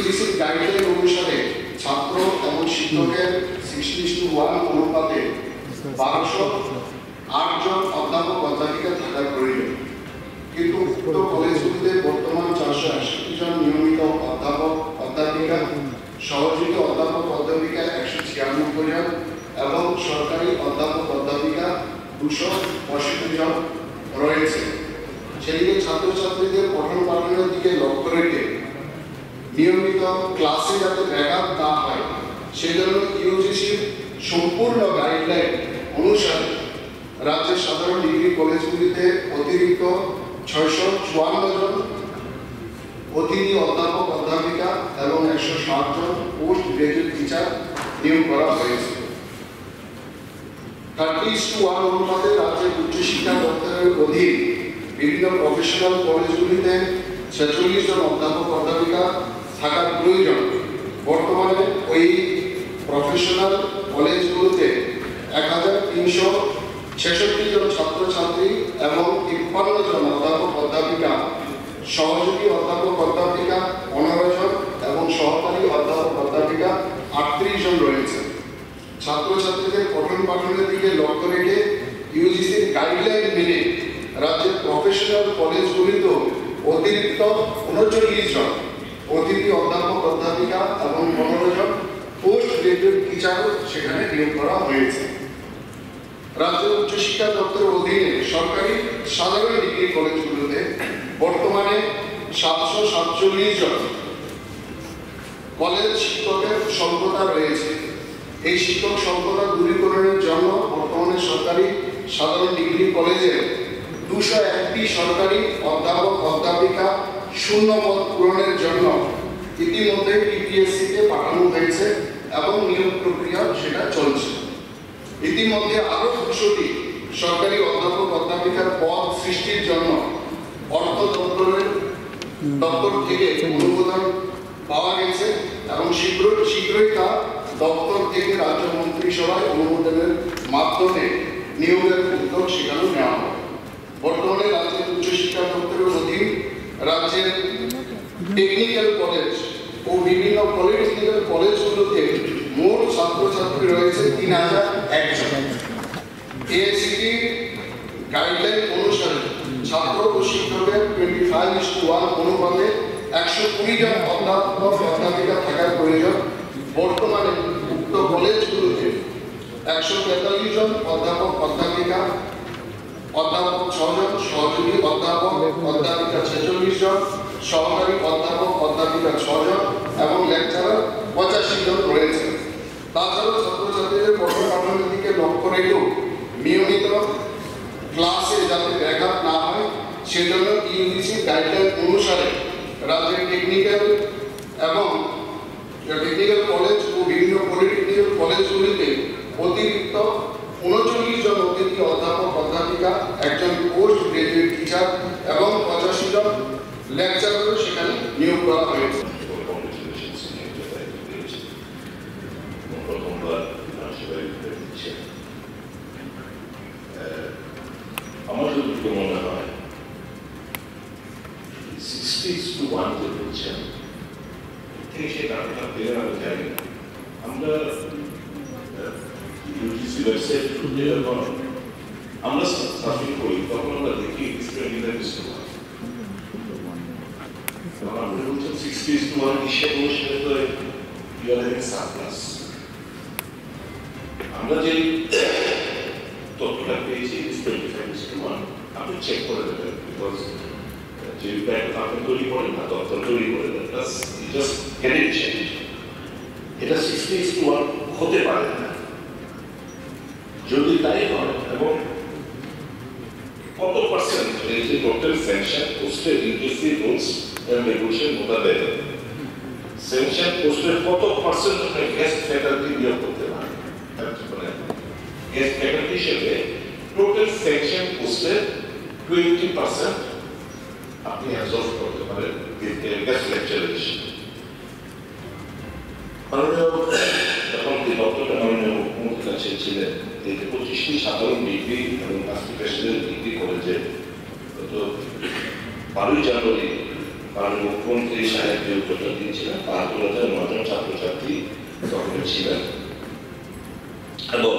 ইউজিসির গাইডলাইন অনুসারে ছাত্র এবং শিক্ষকের 60:1 অনুপাতে 1208 জন অধ্যাপক অধ্যাপিকা থাকার প্রয়োজন, কিন্তু উক্ত কলেজগুলিতে বর্তমান 468 জন নিয়মিত অধ্যাপক অধ্যাপিকা, সহযোগী অধ্যাপক অধ্যাপিকা 196 জন এবং সরকারি অধ্যাপক অধ্যাপিকা 265 জন রয়েছে। সেদিকে ছাত্রছাত্রীদের পঠন পাঠনের দিকে লক্ষ্য রেখে নিয়মিত ক্লাসে যাতে ব্যাঘাত না হয় সেজন্য ইউজিসির সম্পূর্ণ গাইডলাইন অনুসারে রাজ্যের সাধারণ ডিগ্রি কলেজগুলিতে অতিরিক্ত 654 জন অতিথি অধ্যাপক অধ্যাপিকা এবং 160 জন পোস্ট গ্রাজুয়েট টিচার নিয়োগ করা হয়েছে। 30:1 অনুপাতে রাজ্যের উচ্চশিক্ষা দপ্তরের অধীন বিভিন্ন প্রফেশনাল কলেজগুলিতে 46 জন অধ্যাপক অধ্যাপিকা থাকার প্রয়োজন। বর্তমানে ওই প্রফেশনাল কলেজগুলোতে 1366 জন ছাত্রছাত্রী এবং 53 জন অধ্যাপক অধ্যাপিকা, সহযোগী অধ্যাপক অধ্যাপিকা 15 জন এবং সহকারী অধ্যাপক অধ্যাপিকা 38 জন রয়েছে। ছাত্রছাত্রীদের পঠন পাঠনের দিকে লক্ষ্য রেখে ইউজিসির গাইডলাইন মেনে রাজ্যের প্রফেশনাল কলেজগুলিতেও অতিরিক্ত 39 জন অতিথি অধ্যাপক অধ্যাপিকা এবং 15 জন পোস্ট গ্রাজুয়েট টিচারও সেখানে নিয়োগ করা হয়েছে। রাজ্যের উচ্চশিক্ষা দপ্তরের অধীনে সরকারি সাধারণ ডিগ্রি কলেজগুলোতে বর্তমানে 747 জন কলেজ শিক্ষকের স্বল্পতা রয়েছে। এই শিক্ষক স্বল্পতা দূরীকরণের জন্য বর্তমানে সরকারি সাধারণ ডিগ্রি কলেজে 201টি সরকারি অধ্যাপক অধ্যাপিকা শূন্য পদ পূরণের জন্য ইতিমধ্যে টিপিএসসিতে পাঠানো হয়েছে এবং নিয়োগ প্রক্রিয়া সেটা চলছে। ইতিমধ্যে আরো 200টি সরকারি অধ্যাপক অধ্যাপিকার পদ সৃষ্টির জন্য অর্থ দপ্তর থেকে অনুমোদন পাওয়া গেছে এবং শীঘ্রই তা দপ্তর থেকে রাজ্য মন্ত্রিসভায় অনুমোদনের মাধ্যমে নিয়োগের উদ্যোগ সেখানে নেওয়া হবে। বর্তমানে রাজ্যের উচ্চশিক্ষা দপ্তরের অধীন রাজ্যের টেকনিক্যাল কলেজ ও বিভিন্ন পলিটেকনিক্যাল কলেজগুলোতে মোট ছাত্রছাত্রী রয়েছে 3001 জন। এআইসিটি গাইডলাইন অনুসারে ছাত্র ও শিক্ষকের 25:1 অনুপাতে 120 জন অধ্যাপক অধ্যাপিকা থাকার প্রয়োজন। বর্তমানে উক্ত কলেজগুলোতে 143 জন অধ্যাপক অধ্যাপিকা, অধ্যাপক 6 জন, সহযোগী অধ্যাপক অধ্যাপিকা 46 জন, সহকারী অধ্যাপক অধ্যাপিকা 6 জন এবং লেকচারার 85 জন রয়েছে। তাছাড়াও ছাত্রছাত্রীদের পঠন পাঠনের দিকে লক্ষ্য রেখেও নিয়মিত ক্লাসে যাতে ব্যাঘাত না হয় সেজন্য ইউজিসি গাইডলাইন অনুসারে রাজ্যের টেকনিক্যাল কলেজ ও বিভিন্ন পলিটেকনিক্যাল কলেজগুলিতে অতিরিক্ত 39 জন অতিথি অধ্যাপক অধ্যাপিকা, একজন পোস্ট গ্রাজুয়েট টিচার এবং 85 জন লেকচারার সেখানে নিয়োগ করা হয়েছে। আমার যতটুকু মনে হয় 60:1 যে বলছেন তিনি সে টাকাটা পেলেন আমি জানি না। আমরা ইউজিসি ওয়েবসাইট খুলে যখন আমরা সার্ফিং করি তখন আমরা দেখি আমরা বলছেন 60:1 হিসেব অনুসারে তো সারপ্লাস। আমরা যে তথ্যটা পেয়েছি 25:1 আপনি চেক করে দেবেন, বিকজ যে ব্যাংক আপনি তৈরি করেন না দপ্তর তৈরি করে দেন, জাস্ট গেট ইট চেঞ্জ। এটা 60:1 হতে পারে না। যদি তাই হয় এবং কত পার্সেন্ট এই যে টোটাল স্যাংশন পোস্টের ইউজিসি রুলস এন্ড রেগুলেশন মোতাবেক স্যাংশন পোস্টের কত পার্সেন্ট আপনি গেস্ট ফ্যাকাল্টি নিয়োগ করতে পারেন? গেস্ট ফ্যাকাল্টি হিসেবে টোটাল স্যাংশন পোস্টের 20% আপনি অ্যাবজর্ব করতে পারেন গেস্ট লেকচারার হিসেবে। তখন যে ডক্টরটা মাননীয় মুখ্যমন্ত্রীর কাছে ছিলেন, এই 25টি সাধারণ ডিগ্রি এবং 5টি প্রেসিডেন্ট ডিগ্রি কলেজে গত 12 জানুয়ারি মাননীয় মুখ্যমন্ত্রী সাহেব যে উদ্যোগটা দিয়েছিলেন ৭৫,০০০ জন ছাত্রছাত্রী তখন ছিলেন এবং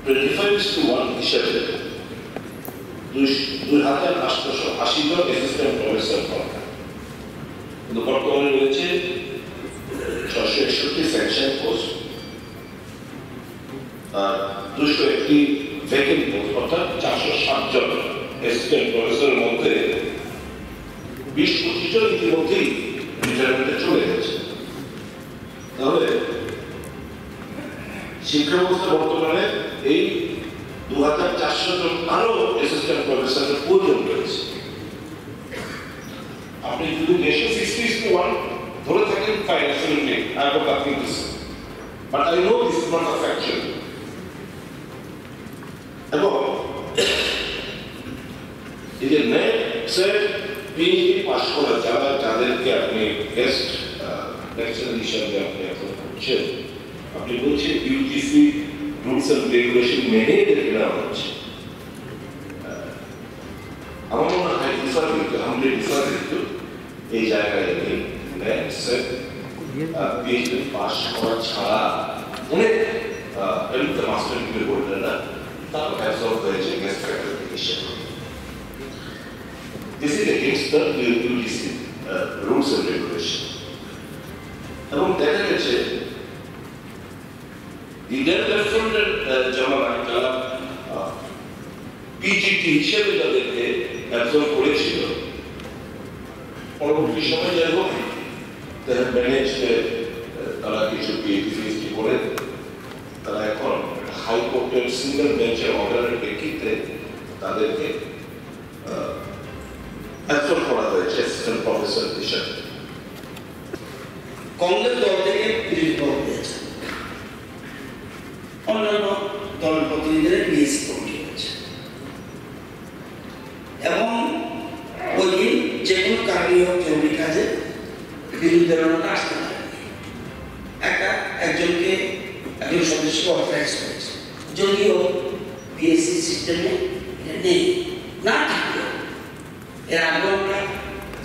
25:1 হিসেবে ২,৮৮০ জন অ্যাসিস্ট্যান্ট প্রফেসর পাওয়া যায়। কিন্তু বর্তমানে রয়েছে ৬৬১ স্যাংশন পোস্ট আর ২০১টি ভ্যাকেন্ট পোস্ট, অর্থাৎ ৪৬০ জন অ্যাসিস্ট্যান্ট প্রফেসরের মধ্যে ২০-২৫ জন ইতিমধ্যেই রিটায়ারমেন্টে চলে গেছে। তাহলে শিক্ষা ব্যবস্থা বর্তমানে এই ২,৪০০ জন আরো অ্যাসিস্ট্যান্ট প্রফেসরের প্রয়োজন রয়েছে। আপনি যদি রেশিও 60:1 ধরে থাকেন, fine, absolutely I have nothing to say, but I know this is not a factual. এবং এই যে নেক্সট পিএইচডি পাস করা যাদেরকে আপনি গেস্ট লেকচারার হিসাবে আপনি এখন করছেন, আপনি বলছেন ইউজিসি রুলস এন্ড রেগুলেশন মেনে এদেরকে নেওয়া হচ্ছে। আমার মনে হয় ডিফারেন্ট এই জায়গায় পিএইচডি পাস করা ছাড়া অনেক মাস্টার ডিগ্রি করলেন না, তারা অ্যাবসর্ব হয়েছে গেস্ট ফ্যাকাল্টি হিসেবে। This is against the UGC rules and regulation. এবং দেখা গেছে ইন্ডিয়ান লেফটেন্যান্ট জেনারেল যারা পিজিটি হিসেবে যাদেরকে অ্যাবসর্ব করেছিল, পরবর্তী সময় যাই হোক তারা ম্যানেজ তারা কিছু পিএইচডি করে তারা এখন হাইকোর্টের সিঙ্গেল বেঞ্চের অর্ডারের প্রেক্ষিতে তাদেরকে অ্যাবসর্ব করা হয়েছে অ্যাসিস্ট্যান্ট প্রফেসর হিসেবে। কংগ্রেস দল থেকে বিরোধ হয়েছে, অন্যান্য দলের প্রতিনিধিরা বিএসসি কমিটি হয়েছে এবং ওই দিন যে কোনো কারণে হোক জরুরি কাজে বিরোধী দলটা আসতে পারে, একজন সদস্যকে অথরাইজ করেছে, যদিও বিএসসি সিস্টেমে নেই না থাকলেও এর আগে আমরা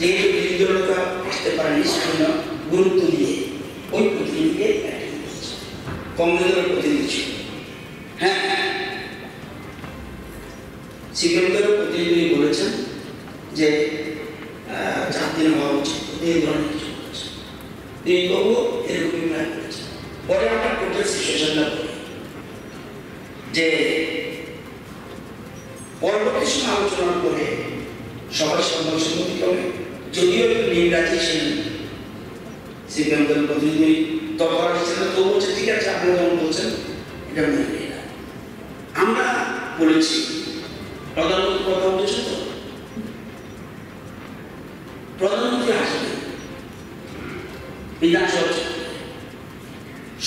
যেহেতু বিরোধী দলটা আসতে পারেনি সেজন্য গুরুত্ব দিয়ে ওই প্রতিনিধিকে কংগ্রেস দলের প্রতিনিধি ছিল। হ্যাঁ, সিপিএম দলের প্রতিনিধি বলেছেন যে 4 দিন হওয়া উচিত, এই ধরনের কিছু বলেছেন, দিনবাবু এরকমই প্রায় করেছেন। পরে আমরা কোর্টের সিচুয়েশনটা বলি যে পরবর্তী সময় আলোচনা করে সবার সম্মতিক্রমে, যদিও একটু নির্বাচী ছিলেন সিপিএম দলের প্রতিনিধি দরকার হিসেবে, তো বলছে ঠিক আছে আপনারা যেমন বলছেন এটা মেনে নিলাম। আমরা বলেছি প্রধানমন্ত্রী কথা বলেছে, তো প্রধানমন্ত্রী আসবেন বিধানসভা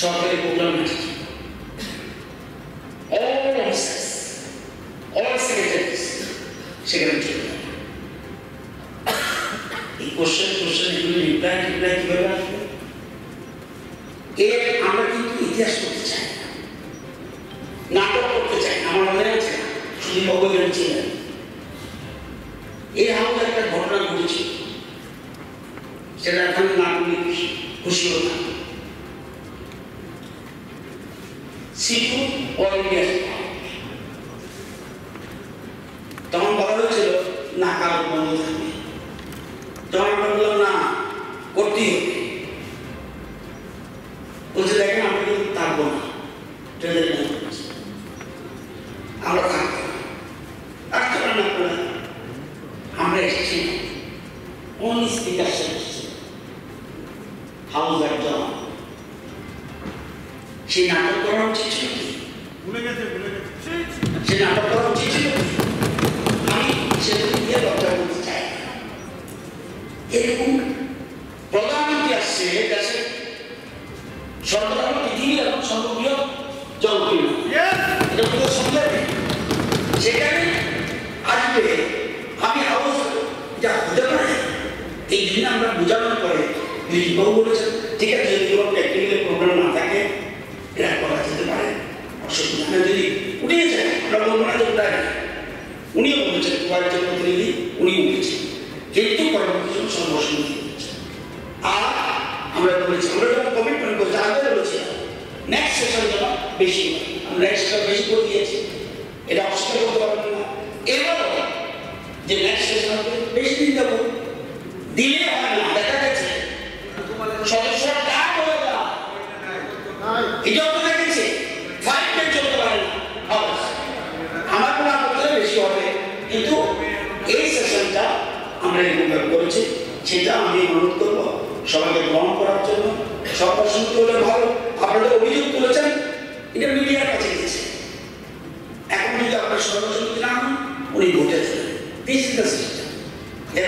সরকারি প্রোগ্রাম আসছে, অল অফিসার্স অল সেক্রেটারিজ সেখানে চলে যাবে। এই কোশ্চেন এগুলি রিপ্লাই কিভাবে আসবে? এর আমরা কিন্তু ইতিহাস করতে চাই না, নাটক করতে চাই না। আমার মনে আছে সুদীপ বাবু ছিলেন, এই হাউস একটা ঘটনা ঘটেছিল, সেটা এখন না করলে খুশি হতো না। সিটু অল ইন্ডিয়া তখন বলা হয়েছিল না কারো বন্ধ থাকবে, তখন আমরা বললাম না করতেই হবে। বলছে দেখেন আমরা কিন্তু থাকবো না, আমরা থাকবো আসতে পারি না করে আমরা এসেছি অনলি স্পিকার এসেছি হাউস একজন। সেই নাটক করা উচিত ছিল কি? সে নাটক করা উচিত ছিল কি? আমি সেগুলো দিয়ে দরকার করতে চাই। এরকম প্রধানমন্ত্রী আসছে দেশে, সরকার পৃথিবীর এখন সর্ববৃহৎ জনপ্রিয়, এটা কোনো সন্দেহ নেই। সেখানে আসবে, আমি হাউস যা হতে পারে এই জন্য আমরা বোঝানোর পরে বিজবাবু বলেছেন ঠিক আছে যদি কোনো টেকনিক্যাল প্রবলেম না থাকে এটা করা যেতে পারে, অসুবিধা না। যদি উঠে যায় আমরা বলবো না যে উঠায়, উনিও বলেছেন কয়েকজন প্রতিনিধি, উনি উঠেছেন কিন্তু পরবর্তী সময় সর্বসম্মতি হয়েছে। আর আমরা বলেছি, আমরা যখন কমিটমেন্ট করছি, আগে বলেছি নেক্সট সেশন যেন বেশি হয়, আমরা নেক্সটটা বেশি করে দিয়েছি, এটা অস্বীকার করতে পারবেন না। এবারও যে নেক্সট সেশন হবে বেশি দিন দেবো, দিলে হয় না, দেখা গেছে সদস্যরা ডাক হয়ে যায়, এটাও তো দেখেছি 5 ডে চলতে পারে না। আমার কোনো আপত্তি বেশি হবে, কিন্তু এই সেশনটা আমরা এরকম করেছি, সেটা আমি অনুরোধ করবো সবাইকে গ্রহণ করার জন্য। সর্বসম্মতি হলে ভালো। আপনাদের অভিযোগ তুলেছেন, এটা মিডিয়ার কাছে গেছে, এখন যদি আপনার সর্বসম্মতি না হন উনি ভোটে দেবেন, দিস ইজ দ্য সিস্টেম। এর